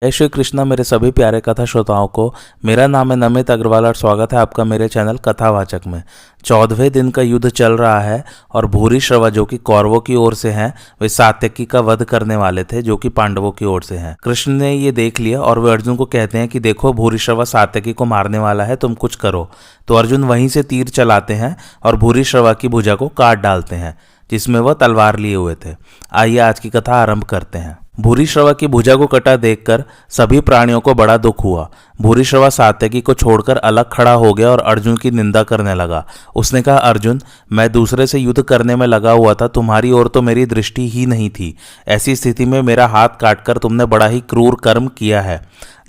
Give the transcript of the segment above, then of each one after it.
जय श्री कृष्णा मेरे सभी प्यारे कथा श्रोताओं को। मेरा नाम है नमित अग्रवाल और स्वागत है आपका मेरे चैनल कथावाचक में। 14वें दिन का युद्ध चल रहा है और भूरिश्रवा जो कि कौरवों की ओर से हैं, वे सात्यकी का वध करने वाले थे जो कि पांडवों की ओर से हैं। कृष्ण ने ये देख लिया और वे अर्जुन को कहते हैं कि देखो भूरिश्रवा सात्यकी को मारने वाला है, तुम कुछ करो। तो अर्जुन वहीं से तीर चलाते हैं और भूरिश्रवा की भुजा को काट डालते हैं जिसमें वह तलवार लिए हुए थे। आइए आज की कथा आरंभ करते हैं। भूरिश्रवा की भुजा को कटा देखकर सभी प्राणियों को बड़ा दुख हुआ। भूरिश्रवा सात्यकी को छोड़कर अलग खड़ा हो गया और अर्जुन की निंदा करने लगा। उसने कहा, अर्जुन, मैं दूसरे से युद्ध करने में लगा हुआ था, तुम्हारी ओर तो मेरी दृष्टि ही नहीं थी। ऐसी स्थिति में मेरा हाथ काटकर तुमने बड़ा ही क्रूर कर्म किया है।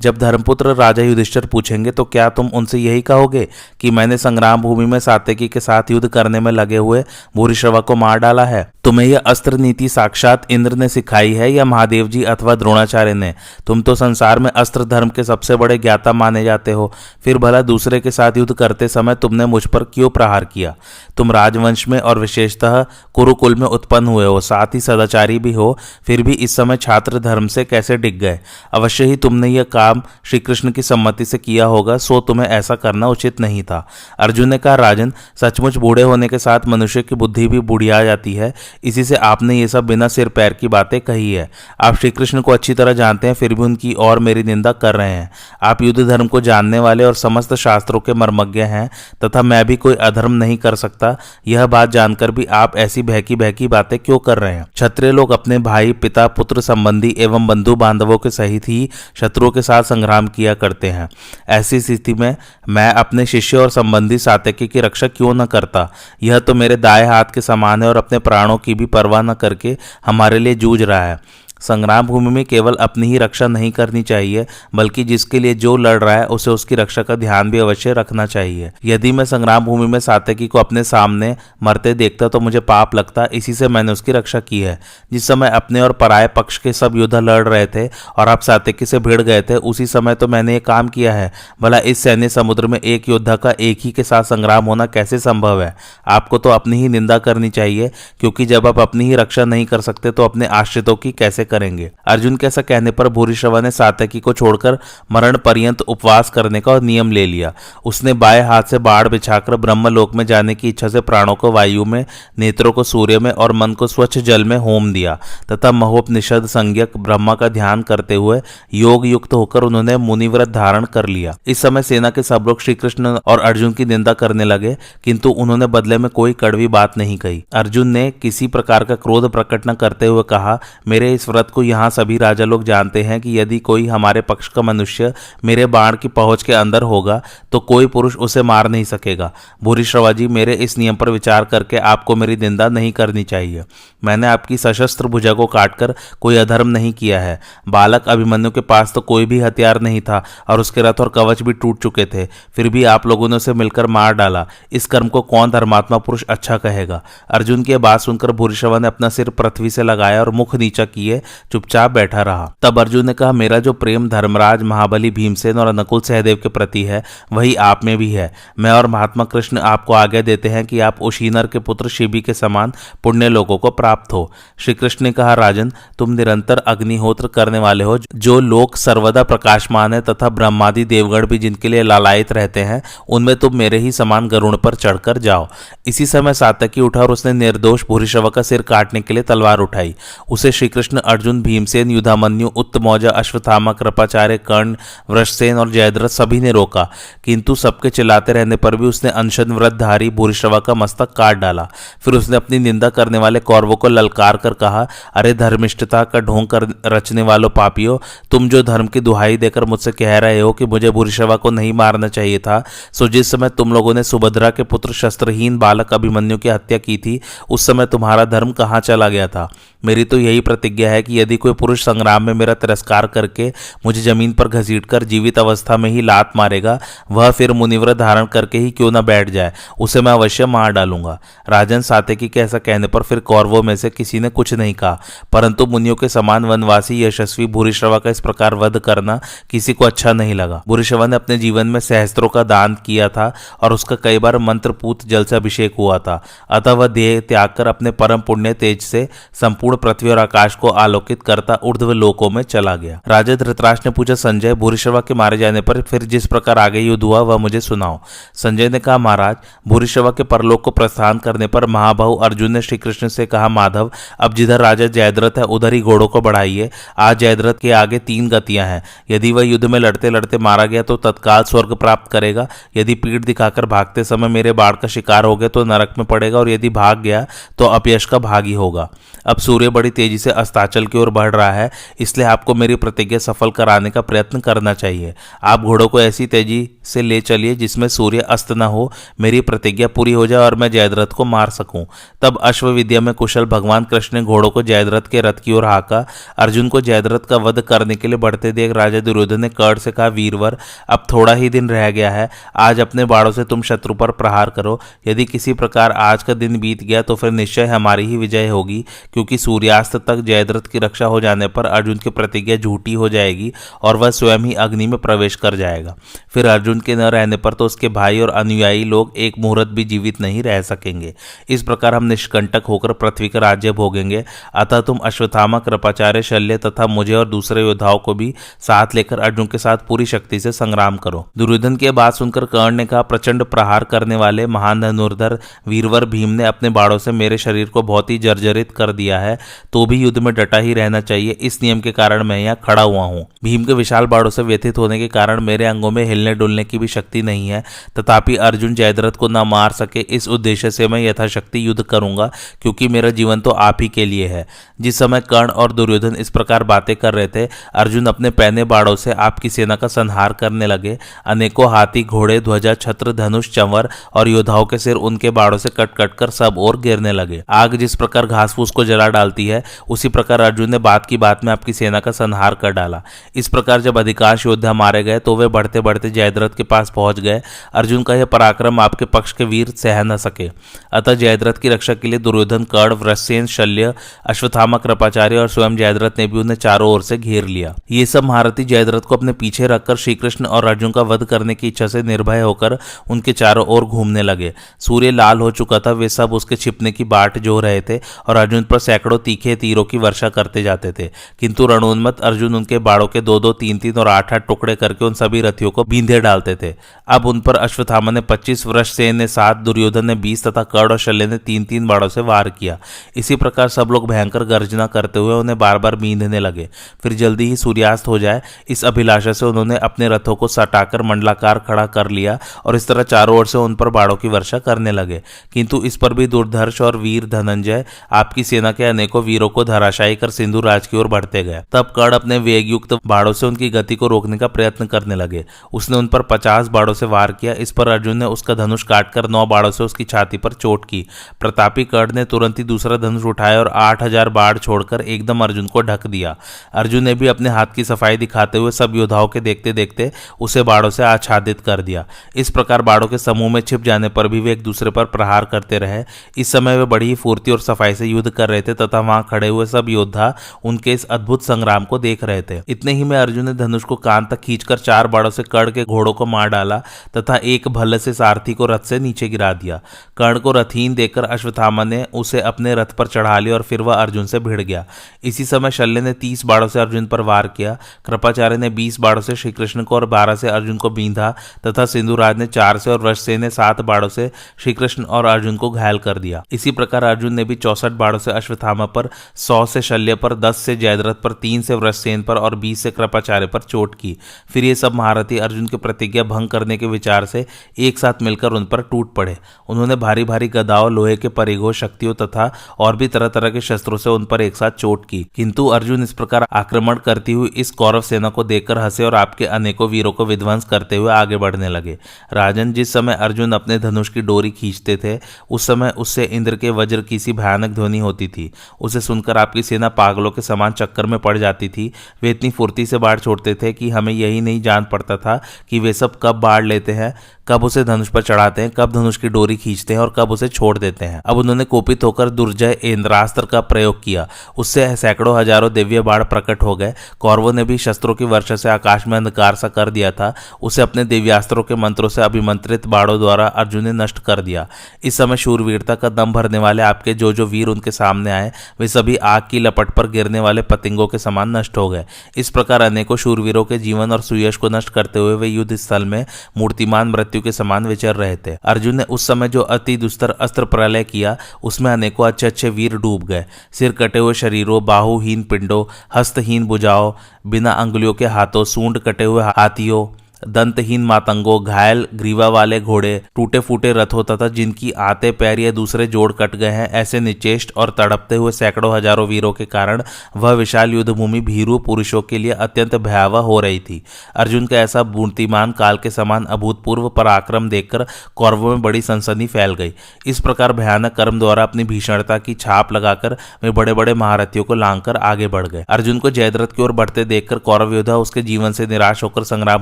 जब धर्मपुत्र राजा युधिष्ठिर पूछेंगे तो क्या तुम उनसे यही कहोगे कि मैंने संग्राम भूमि में सात्यकी के साथ युद्ध करने में लगे हुए भूरिश्रवा को मार डाला है? तुम्हें यह अस्त्र नीति साक्षात इंद्र ने सिखाई है या महादेव जी अथवा द्रोणाचार्य ने? तुम तो संसार में अस्त्र धर्म के सबसे बड़े ज्ञाता माने जाते हो, फिर भला दूसरे के साथ युद्ध करते समय तुमने मुझ पर क्यों प्रहार किया? तुम राजवंश में और विशेषतः कुरुकुल में उत्पन्न हुए हो, साथ ही सदाचारी भी हो, फिर भी इस समय छात्र धर्म से कैसे डिग गए? अवश्य ही तुमने यह काम श्री कृष्ण की सम्मति से किया होगा, सो तुम्हें ऐसा करना उचित नहीं था। अर्जुन ने कहा, राजन, सचमुच बूढ़े होने के साथ मनुष्य की बुद्धि भी बुढ़िया जाती है, इसी से आपने ये सब बिना सिर पैर की बातें कही है। आप श्री कृष्ण को अच्छी तरह जानते हैं, फिर भी उनकी और मेरी निंदा कर रहे हैं। आप युद्ध धर्म को जानने वाले और समस्त शास्त्रों के मर्मज्ञ हैं तथा मैं भी कोई अधर्म नहीं कर सकता, यह बात जानकर भी आप ऐसी बहकी बहकी बातें क्यों कर रहे हैं? क्षत्रिय लोग अपने भाई, पिता, पुत्र, संबंधी एवं बंधु बांधवों के सहित ही शत्रुओं के साथ संग्राम किया करते हैं। ऐसी स्थिति में मैं अपने शिष्य और संबंधी सात्यकी की रक्षा क्यों न करता? यह तो मेरे दाएं हाथ के समान है और अपने प्राणों की भी परवाह न करके हमारे लिए जूझ रहा है। संग्राम भूमि में केवल अपनी ही रक्षा नहीं करनी चाहिए, बल्कि जिसके लिए जो लड़ रहा है उसे उसकी रक्षा का ध्यान भी अवश्य रखना चाहिए। यदि मैं संग्राम भूमि में सात्यकी को अपने सामने मरते देखता तो मुझे पाप लगता, इसी से मैंने उसकी रक्षा की है। जिस समय अपने और पराये पक्ष के सब योद्धा लड़ रहे थे और आप सात्यकी से भिड़ गए थे, उसी समय तो मैंने ये काम किया है। भला इस सैन्य समुद्र में एक योद्धा का एक ही के साथ संग्राम होना कैसे संभव है? आपको तो अपनी ही निंदा करनी चाहिए, क्योंकि जब आप अपनी ही रक्षा नहीं कर सकते तो अपने आश्रितों की कैसे करेंगे? अर्जुन के ऐसा कहने पर भूरिश्रवा ने सात्यकी को छोड़कर मरण पर्यंत उपवास करने का नियम ले लिया। उसने बाएं हाथ से बाढ़ बिछाकर ब्रह्मलोक में जाने की इच्छा से प्राणों को वायु में, नेत्रों को सूर्य में और मन को स्वच्छ जल में होम दिया तथा महोपनिषद संज्ञक ब्रह्मा का ध्यान करते हुए योग युक्त होकर उन्होंने मुनिव्रत धारण कर लिया। इस समय सेना के सब लोग श्री कृष्ण और अर्जुन की निंदा करने लगे, किंतु उन्होंने बदले में कोई कड़वी बात नहीं कही। अर्जुन ने किसी प्रकार का क्रोध प्रकट न करते हुए कहा, मेरे इस व्रत को यहाँ सभी राजा लोग जानते हैं कि यदि कोई हमारे पक्ष का मनुष्य मेरे बाण की पहुंच के अंदर होगा तो कोई पुरुष उसे मार नहीं सकेगा। भूरिश्रवा जी, मेरे इस नियम पर विचार करके आपको मेरी निंदा नहीं करनी चाहिए। मैंने आपकी सशस्त्र भुजा को काटकर कोई अधर्म नहीं किया है। बालक अभिमन्यु के पास तो कोई भी हथियार नहीं था और उसके रथ और कवच भी टूट चुके थे, फिर भी आप लोगों ने उसे मिलकर मार डाला। इस कर्म को कौन धर्मात्मा पुरुष अच्छा कहेगा? अर्जुन की बात सुनकर भूरिश्रवा ने अपना सिर पृथ्वी से लगाया और मुख नीचा किए चुपचाप बैठा रहा। तब अर्जुन ने कहा, मेरा जो प्रेम धर्मराज, महाबली भीमसेन और नकुल सहदेव के प्रति है वही आप में भी है। मैं और महात्मा कृष्ण आपको आज्ञा देते हैं कि आप उशीनर के पुत्र शिबी के समान पुण्य लोगों को प्राप्त हो। श्री कृष्ण ने कहा, राजन, तुम निरंतर अग्निहोत्र करने वाले हो, जो लोक सर्वदा प्रकाशमान है तथा ब्रह्मादि देवगण भी जिनके लिए लालायित रहते हैं, उनमें तुम मेरे ही समान गरुड़ पर चढ़कर जाओ। इसी समय सात्यकी उठा और उसने निर्दोष भूरिश्रवा का सिर काटने के लिए तलवार उठाई। उसे श्री कृष्ण, अर्जुन, भीमसेन, युधामन्यु, उत्तमौजा, अश्वत्थामा, कृपाचार्य, कर्ण, वृषसेन और जयद्रथ सभी ने रोका, किंतु सबके चिल्लाते रहने पर भी उसने अनशन व्रतधारी भूरिश्रवा का मस्तक काट डाला। फिर उसने अपनी निंदा करने वाले कौरवों को ललकार कर कहा, अरे धर्मिष्ठता का ढोंग कर रचने वालों पापियों, तुम जो धर्म की दुहाई देकर मुझसे कह रहे हो कि मुझे भूरिश्रवा को नहीं मारना चाहिए था, सो जिस समय तुम लोगों ने सुभद्रा के पुत्र शस्त्रहीन बालक अभिमन्यु की हत्या की थी, उस समय तुम्हारा धर्म कहाँ चला गया था? मेरी तो यही प्रतिज्ञा है कि यदि कोई पुरुष संग्राम में मेरा तिरस्कार करके मुझे जमीन पर घसीटकर जीवित अवस्था में ही लात मारेगा, वह फिर मुनिव्रत धारण करके ही क्यों न बैठ जाए, उसे मैं अवश्य मार डालूंगा। राजन, सात्यकी के ऐसा कहने पर फिर कौरवों में से किसी ने कुछ नहीं कहा, परंतु मुनियों के समान वनवासी यशस्वी भूरिश्रवा का इस प्रकार वध करना किसी को अच्छा नहीं लगा। भूरिश्रवा ने अपने जीवन में सहस्त्रों का दान किया था और उसका कई बार मंत्रपूत जल से अभिषेक हुआ था, अतः वह देह त्याग कर अपने परम पुण्य तेज से संपूर्ण पृथ्वी और आकाश को आलोकित करता ऊर्ध्व लोकों में चला गया। राजा धृतराष्ट्र ने पूछा, संजय, भूरिश्रवा के मारे जाने पर फिर जिस प्रकार आगे युद्ध हुआ वह मुझे सुनाओ। संजय ने कहा, महाराज, भूरिश्रवा के परलोक को प्रस्थान करने पर महाबाहु अर्जुन ने श्री कृष्ण से कहा, माधव, अब जिधर राजा जयद्रथ है उधर ही घोड़ों को बढ़ाइए। आज जयद्रथ के आगे 3 गतियां हैं। यदि वह युद्ध में लड़ते लड़ते मारा गया तो तत्काल स्वर्ग प्राप्त करेगा। यदि पीठ दिखाकर भागते समय मेरे बाण का शिकार हो गया तो नरक में पड़ेगा, और यदि भाग गया तो अपयश का भागी होगा। अब सूर्य बड़ी तेजी से अस्ताचल की ओर बढ़ रहा है, इसलिए आपको मेरी प्रतिज्ञा सफल कराने का प्रयत्न करना चाहिए। आप घोड़ों को ऐसी तेजी से ले चलिए जिसमें सूर्य अस्त न हो, मेरी प्रतिज्ञा पूरी हो जाए और मैं जयद्रथ को मार सकूं। तब अश्व विद्या में कुशल भगवान कृष्ण ने घोड़ों को जयद्रथ के रथ की ओर हाका। अर्जुन को जयद्रथ का वध करने के लिए बढ़ते देख राजा दुर्योधन ने कर्ण से कहा, वीरवर, अब थोड़ा ही दिन रह गया है। आज अपने बाणों से तुम शत्रु पर प्रहार करो। यदि किसी प्रकार आज का दिन बीत गया तो फिर निश्चय हमारी ही विजय होगी, क्योंकि सूर्यास्त तक जयद्रथ की रक्षा हो जाने पर अर्जुन की प्रतिज्ञा झूठी हो जाएगी और वह स्वयं ही अग्नि में प्रवेश कर जाएगा। फिर अर्जुन के न रहने पर तो उसके भाई और अनुयायी लोग एक मुहूर्त भी जीवित नहीं रह सकेंगे। इस प्रकार हम निष्कंटक होकर पृथ्वी का राज्य भोगेंगे। अतः तुम अश्वत्थामा, कृपाचार्य, शल्य तथा मुझे और दूसरे योद्धाओं को भी साथ लेकर अर्जुन के साथ पूरी शक्ति से संग्राम करो। दुर्योधन की बात सुनकर कर्ण ने कहा, प्रचंड प्रहार करने वाले महान धनुर्धर वीरवर भीम ने अपने बाणों से मेरे शरीर को बहुत ही जर्जरित कर दिया है, तो भी युद्ध में डटा ही रहना चाहिए। इस नियम के कारण मैं यहाँ खड़ा हुआ हूँ। भीम के विशाल बाणों से व्यथित होने के कारण मेरे अंगों में हिलने डुलने की भी शक्ति नहीं है। तथापि अर्जुन जयद्रथ को न मार सके, इस उद्देश्य से मैं यथाशक्ति युद्ध करूंगा, क्योंकि मेरा जीवन तो आप ही के लिए है। जिस समय कर्ण और दुर्योधन इस प्रकार बातें कर रहे थे, अर्जुन अपने पैने बाणों से आपकी सेना का संहार करने लगे। अनेकों हाथी, घोड़े, ध्वजा, छत्र, धनुष, चंवर और योद्धाओं के सिर उनके बाणों से कट कट कर सब ओर गिरने लगे। आग जिस प्रकार घास फूस को जला डालती है, उसी प्रकार अर्जुन ने बात की बात में आपकी सेना का संहार कर डाला। इस प्रकार जब अधिकांश योद्धा मारे गए तो वे बढ़ते बढ़ते जयद्रथ के पास पहुंच गए। अर्जुन का यह पराक्रम आपके पक्ष के वीर सह न सके। अतः जयद्रथ की रक्षा के लिए दुर्योधन, कर्ण, वृषसेन, शल्य, अश्वत्थामा, कृपाचार्य और स्वयं जयद्रथ ने भी उन्हें चारों ओर से घेर लिया। ये सब महारथी जयद्रथ को अपने पीछे रखकर श्रीकृष्ण और अर्जुन का वध करने की इच्छा से निर्भय होकर उनके चारों ओर घूमने लगे। सूर्य लाल हो चुका था, वे सब उसके छिपने की बाट जो रहे थे और अर्जुन पर सैकड़ों तीखे तीरों की वर्षा करते जाते थे। किंतु रणोन्मत्त अर्जुन उनके बाणों के 2-2, 3-3 और 8-8 टुकड़े करके उन सभी रथियों को बींधे डालते थे। अब उन पर अश्वत्थामा ने 25, वृषसेन ने 7, दुर्योधन ने 20 तथा कर्ण और शल्य ने 3-3 बाणों से वार किया। इसी प्रकार सब लोग भयंकर गर्जना करते हुए उन्हें बार बार बींधने लगे। फिर जल्दी ही सूर्यास्त हो जाए, इस अभिलाषा से उन्होंने अपने रथों को सटाकर मंडलाकार खड़ा कर लिया और इस तरह चारों ओर से उन पर बाणों की वर्षा करने लगे। किंतु इस पर भी दुर्धर्ष और वीर धनंजय आपकी सेना के अनेकों वीरों को धराशायी कर सिंधु राज की ओर बढ़ते गए। तब कर्ण अपने वेग युक्त बाणों से उनकी गति को रोकने का प्रयत्न करने लगे। उसने उन पर 50 बाणों से वार किया। इस पर अर्जुन ने उसका धनुष काटकर 9 बाणों से उसकी छाती पर चोट की। प्रतापी कर्ण ने तुरंत ही दूसरा धनुष उठाया और 8000 बाण छोड़कर एकदम अर्जुन को ढक दिया। अर्जुन ने भी अपने हाथ की सफाई दिखाते हुए सब योद्धाओं के देखते देखते उसे बाणों से आच्छादित कर दिया। इस प्रकार बाणों के समूह में छिप जाने पर भी वे एक दूसरे पर प्रहार करते रहे। इस समय वे बड़ी ही फुर्ती और सफाई से युद्ध कर रहे थे तथा वहां खड़े हुए सब योद्धा उनके इस अद्भुत संग्राम को देख रहे थे। इतने ही में अर्जुन ने धनुष को कान तक खींचकर 4 बाणों से कर्ण के घोड़ों को मार डाला तथा एक भल्ले से सारथी को रथ से नीचे गिरा दिया। कर्ण को रथहीन देखकर अश्वत्थामा ने उसे अपने रथ पर चढ़ा लिया और फिर वह अर्जुन से भिड़ गया। इसी समय शल्य ने 30 बाणों से अर्जुन पर वार किया। कृपाचार्य ने 20 बाणों से श्रीकृष्ण को और 12 से अर्जुन को बींधा तथा सिंधुराज ने 4 से और वृषसेन ने 7 बाणों से श्रीकृष्ण और अर्जुन को घायल कर दिया। इसी प्रकार अर्जुन ने भी 64 बाणों से अश्वत्थामा पर, 100 से शल्य पर, 10 से जयद्रथ पर, 3 से वृषसेन पर और 20 से कृपाचार्य पर चोट की। फिर ये सब महारथी अर्जुन की प्रतिज्ञा भंग करने के विचार से एक साथ मिलकर उन पर टूट पड़े। उन्होंने भारी भारी गदाओं, लोहे के परिघों, शक्तियों तथा और भी तरह तरह के शस्त्रों से उन पर एक साथ चोट की। किंतु अर्जुन इस प्रकार आक्रमण करती हुई इस कौरव सेना को देखकर हंसे और आपके अनेकों वीरों को विध्वंस करते हुए आगे बढ़ने लगे। राजन, जिस समय अर्जुन अपने धनुष की डोरी खींचते थे उस समय उससे इंद्र के वज्र की सी भयानक ध्वनि होती थी। उसे सुनकर आपकी सेना पागलों के समान चक्कर में पड़ जाती थी। वे इतनी फुर्ती से बाढ़ छोड़ते थे कि हमें यही नहीं जान पड़ता था कि वे सब कब बाढ़ लेते हैं, कब उसे धनुष पर चढ़ाते हैं, कब धनुष की डोरी खींचते हैं और कब उसे छोड़ देते हैं। अब उन्होंने कोपित होकर दुर्जय इंद्रास्त्र का प्रयोग किया। उससे सैकड़ों हजारों दिव्य बाण प्रकट हो गए। कौरवों ने भी शस्त्रों की वर्षा से आकाश में अंधकार सा कर दिया था। उसे अपने दिव्यास्त्रों के मंत्रों से अभिमंत्रित बाणों द्वारा अर्जुन ने नष्ट कर दिया। इस समय शूरवीरता का दम भरने वाले आपके जो वीर उनके सामने आए, वे सभी आग की लपट पर गिरने वाले पतंगों के समान नष्ट हो गए। इस प्रकार अनेकों शूरवीरों के जीवन और सुयश को नष्ट करते हुए वे युद्ध स्थल में मूर्तिमान मृत्यु के समान विचर रहे थे। अर्जुन ने उस समय जो अति दुस्तर अस्त्र प्रलय किया, उसमें अनेकों अच्छे अच्छे वीर डूब गए। सिर कटे हुए शरीरों, बाहुहीन पिंडों, हस्तहीन भुजाओं, बिना अंगुलियों के हाथों, सूंड कटे हुए हाथियों, दंतहीन मातंगों, घायल ग्रीवा वाले घोड़े, टूटे फूटे रथों तथा जिनकी आते पैर या दूसरे जोड़ कट गए हैं, ऐसे निचेष्ट और तड़पते हुए सैकड़ों हजारों वीरों के कारण वह विशाल युद्धभूमि भीरू पुरुषों के लिए अत्यंत भयावह हो रही थी। अर्जुन का ऐसा मूर्तिमान काल के समान अभूतपूर्व पराक्रम देखकर कौरवों में बड़ी सनसनी फैल गई। इस प्रकार भयानक कर्म द्वारा अपनी भीषणता की छाप लगाकर वे बड़े बड़े महारथियों को लांघकर आगे बढ़ गए। अर्जुन को जयद्रथ की ओर बढ़ते देखकर कौरव योद्धा उसके जीवन से निराश होकर संग्राम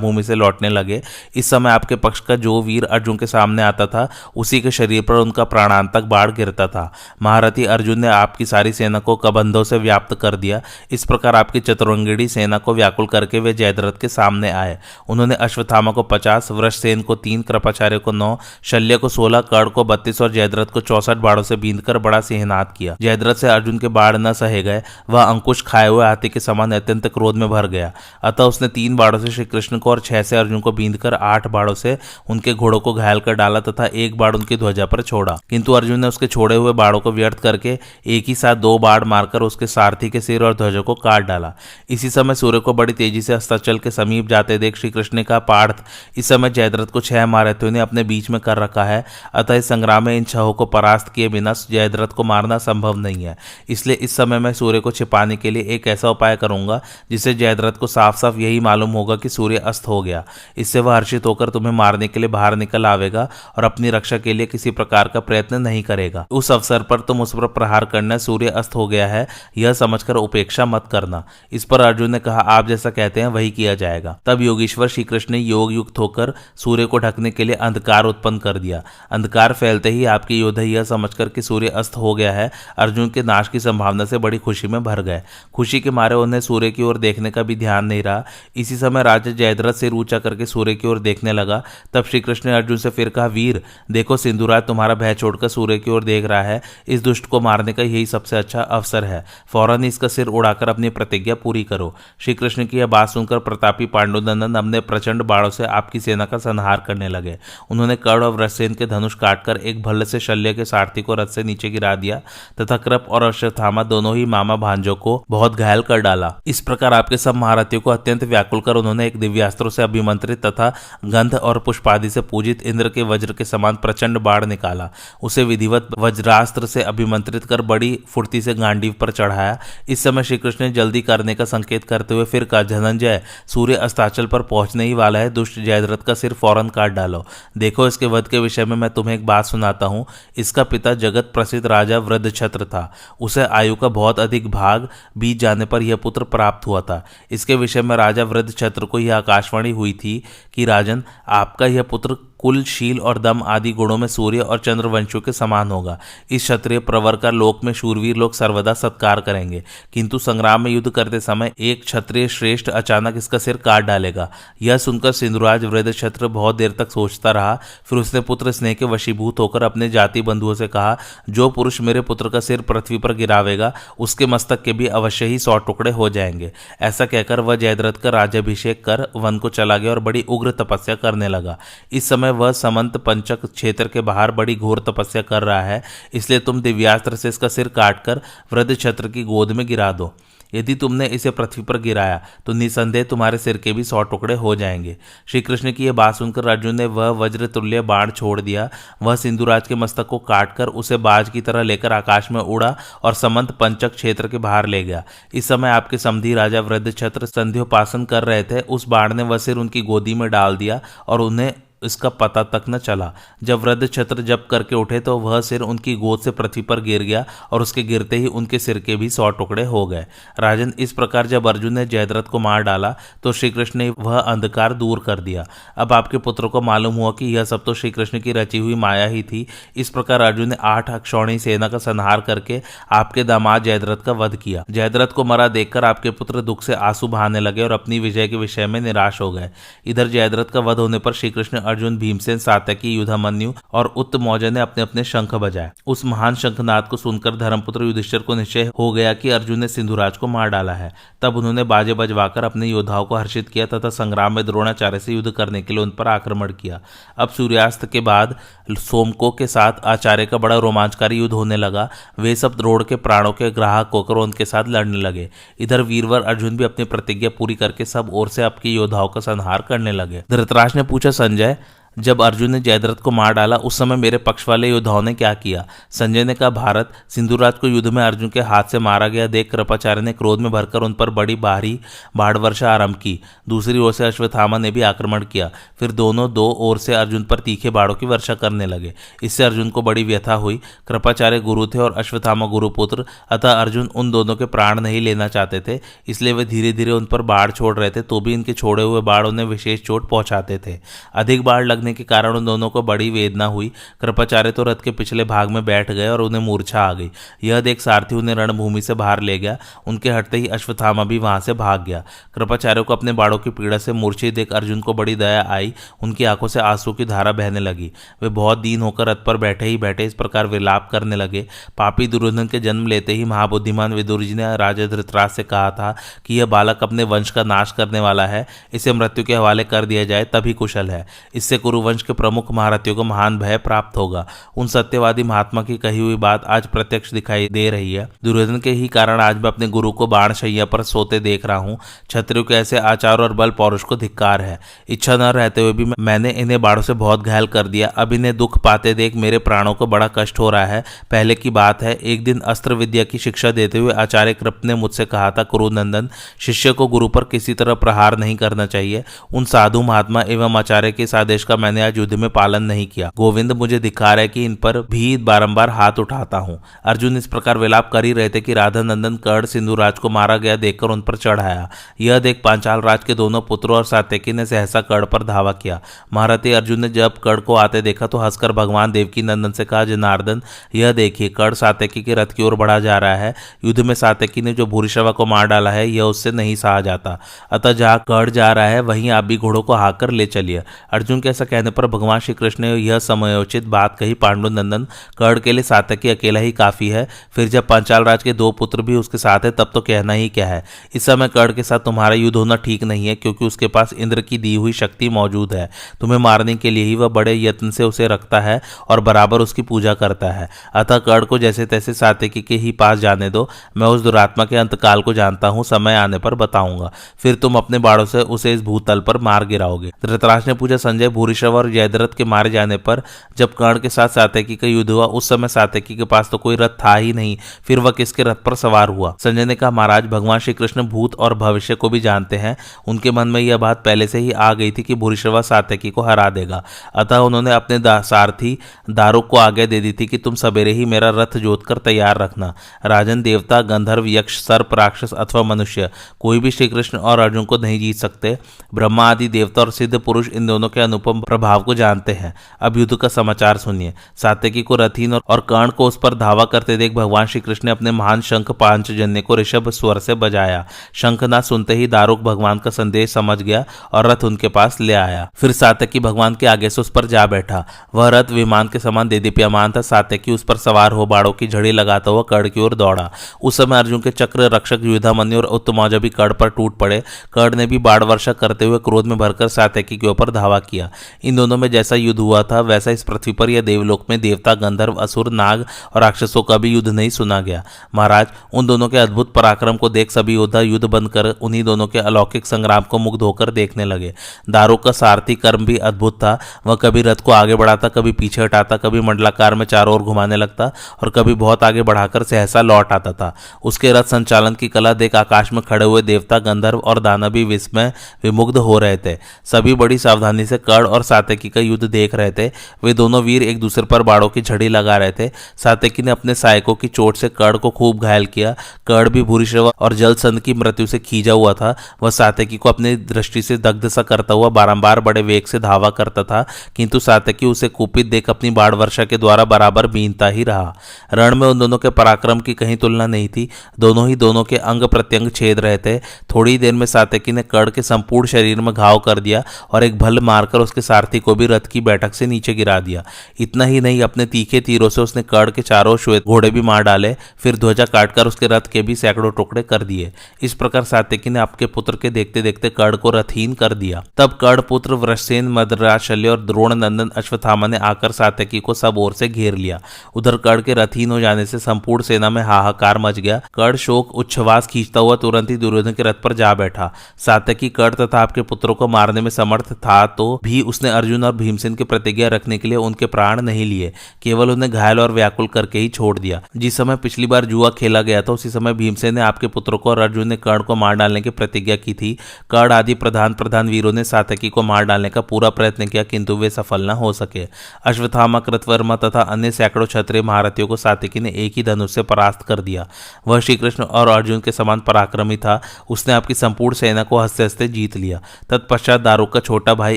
भूमि से लौटने लगे। इस समय आपके पक्ष का जो वीर अर्जुन के सामने आता था, उसी के शरीर पर उनका प्राणांतक बाण गिरता था। महारथी अर्जुन ने आपकी सारी सेना को कबंधों से व्याप्त कर दिया। इस प्रकार आपकी चतुरंगिणी सेना को व्याकुल करके वे जयद्रथ के सामने आए। उन्होंने अश्वत्थामा को 50, वृषसेन को 3, कृपाचार्य को 9, शल्य को 16, कर्ण को 32 और जयद्रथ को 64 बाणों से बींधकर बड़ा सिंहनाद किया। जयद्रथ से अर्जुन के बाण न सहे गए। वह अंकुश खाए हुए हाथी के समान अत्यंत क्रोध में भर गया। अतः उसने 3 बाणों से श्री कृष्ण को और 6 से अर्जुन को बींधकर 8 बाणों से उनके घोड़ों को घायल कर डाला तथा 1 बाण उनकी ध्वजा पर छोड़ा। किंतु अर्जुन ने उसके छोड़े हुए बाणों को व्यर्थ करके एक ही साथ 2 बाण मारकर उसके सारथी के सिर और ध्वजा को काट डाला। इसी समय सूर्य को बड़ी तेजी से अस्ताचल के समीप जाते देख श्री कृष्ण ने कहा, पार्थ, इस समय जयद्रथ को 6 महारथियों ने अपने बीच में कर रखा है। अतः इस संग्राम में इन 6 को परास्त किए बिना जयद्रथ को मारना संभव नहीं है। इसलिए इस समय मैं सूर्य को छिपाने के लिए एक ऐसा उपाय करूंगा जिससे जयद्रथ को साफ साफ यही मालूम होगा कि सूर्य अस्त हो गया। इससे वह हर्षित होकर तुम्हें मारने के लिए बाहर निकल आवेगा और अपनी रक्षा के लिए किसी प्रकार का प्रयत्न नहीं करेगा। उस अवसर पर तुम उस पर प्रहार करना, सूर्य अस्त हो गया है यह समझकर उपेक्षा मत करना। इस पर अर्जुन ने कहा, आप जैसा कहते हैं वही किया जाएगा। तब योगीश्वर श्री कृष्ण ने योग युक्त होकर सूर्य को ढकने के लिए अंधकार उत्पन्न कर दिया। अंधकार फैलते ही आपके योद्धा यह समझकर कि सूर्य अस्त हो गया है, अर्जुन के नाश की संभावना से बड़ी खुशी में भर गए। खुशी के मारे उन्हें सूर्य की ओर देखने का भी ध्यान नहीं रहा। इसी समय राजा जयद्रथ सिर ऊंचा करके सूर्य की ओर देखने लगा। तब श्री कृष्ण ने अर्जुन से फिर कहा, वीर देखो, सिंधुराज तुम्हारा भय छोड़कर सूर्य की ओर देख रहा है। इस दुष्ट को मारने का यही सबसे अच्छा अवसर है। फौरन इसका सिर उड़ाकर अपनी प्रतिज्ञा पूरी करो। श्री कृष्ण की यह बात सुनकर प्रतापी पांडुनंदन अपने प्रचंड बाणों से आपकी सेना का संहार करने लगे। उन्होंने कर्ण और वृषसेन के धनुष काटकर एक भल्ल से शल्य के सारथी को रथ से नीचे गिरा दिया तथा कृप और अश्वत्थामा दोनों ही मामा भांजों को बहुत घायल कर डाला। इस प्रकार आपके सब महारथियों को अत्यंत व्याकुल कर उन्होंने एक दिव्यास्त्रों से अभिमंत्रित तथा गंध और पुष्पादि से पूजित इंद्र के वज्र के समान प्रचंड बाण निकाला। उसे विधिवत वज्रास्त्र से अभिमंत्रित कर बड़ी फुर्ती से गांडीव पर चढ़ाया। इस समय श्री कृष्ण ने जल्दी करने का संकेत करते हुए फिर कहा, धनंजय, सूर्य अस्ताचल पर पहुंचने ही वाला है। दुष्ट जयद्रथ का सिर फौरन काट डालो। देखो, इसके वध के विषय में मैं तुम्हें एक बात सुनाता हूं। इसका पिता जगत प्रसिद्ध राजा वृद्धछत्र था। उसे आयु का बहुत अधिक भाग बीत जाने पर यह पुत्र प्राप्त हुआ था। इसके विषय में राजा वृद्धछत्र को यह आकाशवाणी हुई थी कि राजन, आपका यह पुत्र कुल, शील और दम आदि गुणों में सूर्य और चंद्रवंशियों के समान होगा। इस क्षत्रिय प्रवर का लोक में शूरवीर लोग सर्वदा सत्कार करेंगे। किंतु संग्राम में युद्ध करते समय एक क्षत्रिय श्रेष्ठ अचानक इसका सिर काट डालेगा। यह सुनकर सिंधुराज वृद्धक्षत्र बहुत देर तक सोचता रहा। फिर उसने पुत्र स्नेह के वशीभूत होकर अपने जाति बंधुओं से कहा, जो पुरुष मेरे पुत्र का सिर पृथ्वी पर गिरावेगा उसके मस्तक के भी अवश्य ही 100 टुकड़े हो जाएंगे। ऐसा कहकर वह जयद्रथ का राज्याभिषेक कर वन को चला गया और बड़ी उग्र तपस्या करने लगा। इस समय वह समंत पंचक क्षेत्र के बाहर बड़ी घोर तपस्या कर रहा है। इसलिए तुम दिव्यास्त्र से इसका सिर काटकर वृद्धक्षत्र की गोद में गिरा दो। यदि तुमने इसे पृथ्वी पर गिराया तो निसंदेह तुम्हारे सिर के भी 100 टुकड़े हो जाएंगे। श्री कृष्ण की यह बात सुनकर अर्जुन ने वह वज्र तुल्य बाण छोड़ दिया। वह सिंधुराज के मस्तक को काटकर उसे बाज की तरह लेकर आकाश में उड़ा और समंत पंचक क्षेत्र के बाहर ले गया। इस समय आपके समधी राजा वृद्धक्षत्र संध्योपासन कर रहे थे। उस बाण ने वह सिर उनकी गोदी में डाल दिया और उन्हें इसका पता तक न चला। जब वृद्ध छत्र जप करके उठे तो वह सिर उनकी गोद से पृथ्वी पर गिर गया और उसके गिरते ही उनके सिर के भी 100 टुकड़े हो गए। राजन, इस प्रकार जब अर्जुन ने जयद्रथ को मार डाला तो श्री कृष्ण ने वह अंधकार दूर कर दिया। अब आपके पुत्र को मालूम हुआ कि यह सब तो श्री कृष्ण की रची हुई माया ही थी। इस प्रकार अर्जुन ने 8 अक्षौणी सेना का संहार करके आपके दामाद जयद्रथ का वध किया। जयद्रथ को मरा देखकर आपके पुत्र दुख से आंसू बहाने लगे और अपनी विजय के विषय में निराश हो गए। इधर जयद्रथ का वध होने पर श्री कृष्ण, अर्जुन, भीमसेन, सात्यकी, युधामन्यु और उत्तमौजा ने अपने अपने शंख बजाए। उस महान शंखनाद को सुनकर धर्मपुत्र युधिष्ठिर को निश्चय हो गया कि अर्जुन ने सिंधुराज को मार डाला है। तब उन्होंने बाजे बजवाकर अपने योद्धाओं को हर्षित किया तथा संग्राम में द्रोणाचार्य से युद्ध करने के लिए उन पर आक्रमण किया। अब सूर्यास्त के बाद सोमको के साथ आचार्य का बड़ा रोमांचकारी युद्ध होने लगा। वे सब द्रोण के प्राणों के ग्राहक होकर उनके साथ लड़ने लगे। इधर वीरवर अर्जुन भी अपनी प्रतिज्ञा पूरी करके सब ओर से आपके योद्धाओं का संहार करने लगे। धृतराष्ट्र ने पूछा, संजय, जब अर्जुन ने जयद्रथ को मार डाला उस समय मेरे पक्ष वाले योद्धाओं ने क्या किया? संजय ने कहा, भारत, सिंधुराज को युद्ध में अर्जुन के हाथ से मारा गया देख कृपाचार्य ने क्रोध में भरकर उन पर बड़ी भारी बाढ़ वर्षा आरंभ की। दूसरी ओर से अश्वत्थामा ने भी आक्रमण किया। फिर दोनों दो ओर से अर्जुन पर तीखे बाढ़ों की वर्षा करने लगे। इससे अर्जुन को बड़ी व्यथा हुई। कृपाचार्य गुरु थे और अश्वत्थामा गुरुपुत्र, अतः अर्जुन उन दोनों के प्राण नहीं लेना चाहते थे, इसलिए वे धीरे धीरे उन पर बाढ़ छोड़ रहे थे। तो भी इनके छोड़े हुए बाढ़ उन्हें विशेष चोट पहुंचाते थे। अधिक बाढ़ लगने के कारण उन दोनों को बड़ी वेदना हुई। कृपाचार्य तो रथ के पिछले भाग में बैठ गए और उन्हें मूर्छा आ गई। यह देख सारथी उन्हें रणभूमि से बाहर ले गया। उनके हटते ही अश्वत्थामा भी वहां से भाग गया। कृपाचार्य को अपने बाड़ों की पीड़ा से मूर्छित देख अर्जुन को बड़ी दया आई। उनकी आंखों से आंसू की धारा बहने लगी। वे बहुत दीन होकर रथ पर बैठे ही बैठे इस प्रकार विलाप करने लगे। पापी दुर्योधन के जन्म लेते ही महाबुद्धिमान विदुर जी ने राजा धृतराष्ट्र से कहा था कि यह बालक अपने वंश का नाश करने वाला है, इसे मृत्यु के हवाले कर दिया जाए तभी कुशल है। इससे कुरुवंश के प्रमुख महारथियों को महान भय प्राप्त होगा। उन सत्यवादी महात्मा की कही हुई बात आज प्रत्यक्ष दिखाई दे रही है। दुर्योधन के ही कारण आज मैं अपने गुरु को बाण शैया पर सोते देख रहा हूँ। क्षत्रियों के ऐसे आचार और बल पौरुष को धिक्कार है। इच्छा न रहते हुए भी मैंने इन्हें बाणों से बहुत घायल कर दिया। अब इन्हें दुख पाते देख मेरे प्राणों को बड़ा कष्ट हो रहा है। पहले की बात है, एक दिन अस्त्र विद्या की शिक्षा देते हुए आचार्य कृप ने मुझसे कहा था, कुरुनंदन, शिष्य को गुरु पर किसी तरह प्रहार नहीं करना चाहिए। उन साधु महात्मा एवं आचार्य के इस आदेश का मैंने आज युद्ध में पालन नहीं किया। गोविंद, मुझे धिक्कार है कि इन पर भी बारंबार हाथ उठाता हूँ। अर्जुन इस प्रकार विलाप कर ही रहे थे कि राधा नंदन कर्ण सिंधुराज को मारा गया देखकर उन पर चढ़ आया। यह देख पांचाल राज के दोनों पुत्रों और सात्यकी ने सहसा कर्ण पर धावा किया। महारथी अर्जुन ने जब कर्ण को आते देखा तो हंसकर भगवान देवकी नंदन से कहा, जनार्दन, यह देखिए कर्ण सात्यकी के रथ की ओर बढ़ा जा रहा है। युद्ध में सात्यकी ने जो भूरिश्रवा को मार डाला है यह उससे नहीं सहा जाता। अतः जहाँ कर्ण जा रहा है वहीं आप भी घोड़ों को हाँक कर ले चलिए। अर्जुन के ऐसा कहने पर भगवान श्री कृष्ण ने यह समयोचित बात कही, पांडुनंदन, कर्ण के लिए सात्यकी अकेला ही काफी है। फिर जब पांचाल राज के दो पुत्र भी उसके साथ है तब तो कहना ही क्या है। इस समय कर्ण के साथ तुम्हारा युद्ध होना ठीक नहीं है, क्योंकि उसके पास इंद्र की दी हुई शक्ति मौजूद है। तुम्हें मारने के लिए ही वह बड़े यत्न से उसे रखता है और बराबर उसकी पूजा करता है। अतः कर्ण को जैसे तैसे सात्यकी के ही पास जाने दो। मैं उस दुरात्मा के अंतकाल को जानता हूँ, समय आने पर बताऊंगा। फिर तुम अपने बाणों से उसे इस भूतल पर मार गिराओगे। धृतराष्ट्र ने पूछा, संजय, भूरिश्रवा और जयद्रथ के मारे जाने पर जब कर्ण के साथ सात्यकी का युद्ध हुआ उस समय सात्यकी के पास तो कोई रथ था ही नहीं, फिर वह किसके रथ पर सवार हुआ? संजय ने कहा, महाराज, भगवान श्री कृष्ण भूत और भविष्य को भी जानते हैं। उनके मन में यह बात पहले से ही आ गई थी कि भूरिश्रवा सात्यकी को हरा देगा। अतः उन्होंने अपने सारथी दारुक को आज्ञा दे दी थी कि तुम सवेरे ही मेरा रथ जोतकर तैयार रखना। राजन, देवता, गंधर्व, यक्ष, सर्प, राक्षस अथवा मनुष्य कोई भी श्री कृष्ण और अर्जुन को नहीं जीत सकते। ब्रह्मा आदि देवता और सिद्ध पुरुष इन दोनों के अनुपम प्रभाव को जानते हैं। अब युद्ध का समाचार सुनिए। सात्यकी को रथीन और कर्ण को उस पर धावा करते देख भगवान श्री कृष्ण ने अपने महान शंख पांचजन्य को ऋषभ स्वर से बजाया। शंखनाद सुनते ही दारुक भगवान का संदेश समझ गया और रथ उनके पास ले आया। फिर सात्यकी भगवान के आगे से उस पर जा बैठा। वह रथ विमान के समान देदीप्यमान था। सात्यकी उस पर सवार हो बाड़ों की झड़ी लगाता हुआ कर्ण की ओर दौड़ा। उस समय अर्जुन के चक्र रक्षक युधामन्यु और उत्तमौजा भी कर्ण पर टूट पड़े। कर्ण ने भी बाढ़ वर्षा करते हुए क्रोध में भरकर सात्यकी के ऊपर धावा किया। इन दोनों में जैसा युद्ध हुआ था वैसा इस पृथ्वी पर या देवलोक में देवता, गंधर्व, असुर, नाग और राक्षसों का भी युद्ध नहीं सुना गया। महाराज, उन दोनों के अद्भुत पराक्रम को देख सभी योद्धा युद्ध बंद कर उन्हीं दोनों के अलौकिक संग्राम को मुग्ध होकर देखने लगे। दारुक का सारथी कर्म भी अद्भुत था। वह कभी रथ को आगे बढ़ाता, कभी पीछे हटाता, कभी मंडलाकार में चारों ओर घुमाने लगता और कभी बहुत आगे बढ़ाकर सहसा लौट आता था। उसके रथ संचालन की कला देख आकाश में खड़े हुए देवता, गंधर्व और दानव भी विस्मय विमुग्ध हो रहे थे। सभी बड़ी सावधानी से कर्ण और सात्यकी का युद्ध देख रहे थे। वे दोनों वीर एक दूसरे पर बाड़ों की झड़ी लगा रहे थे। सात्यकी ने अपने सहायकों की चोट से कर्ण को खूब घायल किया। कर्ण भी भूरिश्रवा और जलसंध की मृत्यु से खींचा हुआ था। वह सात्यकी को अपनी दृष्टि से दग्ध सा करता हुआ बारंबार बड़े वेग से धावा करता था, किंतु सात्यकी उसे कुपित देख अपनी बाण वर्षा के द्वारा बराबर बीनता ही रहा। रण में उन दोनों के पराक्रम की कहीं तुलना नहीं थी। दोनों ही दोनों के अंग प्रत्यंग छेद रहे थे। थोड़ी ही देर में सात्यकी ने कर्ण के संपूर्ण शरीर में घाव कर दिया और एक भल्ल मारकर उसके सारथी को भी रथ की बैठक से नीचे गिरा दिया। इतना ही नहीं, अपने तीखे तीरों से उसने कर्ण के चारों श्वेत घोड़े भी मार डाले, फिर ध्वजा काटकर उसके रथ के भी सैकड़ों टुकड़े कर दिए। इस प्रकार सात्यकी ने आपके पुत्र के देखते देखते कर्ण को रथहीन कर दिया। तब कर्ण पुत्र वृषसेन, मद्राज शल्य और द्रोण नंदन अश्वत्थामा ने आकर सात्यकी को सब ओर से घेर लिया। उधर कर्ण के रथहीन हो जाने से संपूर्ण सेना में हाहाकार मच गया। कर्ण शोक उच्छ्वास खींचता हुआ तुरंत ही दुर्योधन के रथ पर जा बैठा। सात्यकी कर्ण तथा आपके पुत्रों को मारने में समर्थ था तो भी उसने अर्जुन और भीमसेन की प्रतिज्ञा रखने के लिए उनके प्राण नहीं लिए, केवल उन्हें घायल और व्याकुल करके ही छोड़ दिया। जिस समय पिछली बार जुआ खेला गया था उसी समय भीमसेन ने आपके पुत्रों को और अर्जुन ने कर्ण को मार डालने की प्रतिज्ञा की थी। कर्ण आदि प्रधान वीरों ने सात्यकी को मार डालने का पूरा प्रयत्न किया, किंतु वे सफल न हो सके। अश्वत्थामा, कृतवर्मा तथा अन्य सैकड़ों क्षत्रिय महारथियों को सात्यकी ने एक ही धनुष से परास्त कर दिया। वह श्री कृष्ण और अर्जुन के समान पराक्रमी था। उसने आपकी संपूर्ण सेना को हंसते हंसते जीत लिया। तत्पश्चात दारुक का छोटा भाई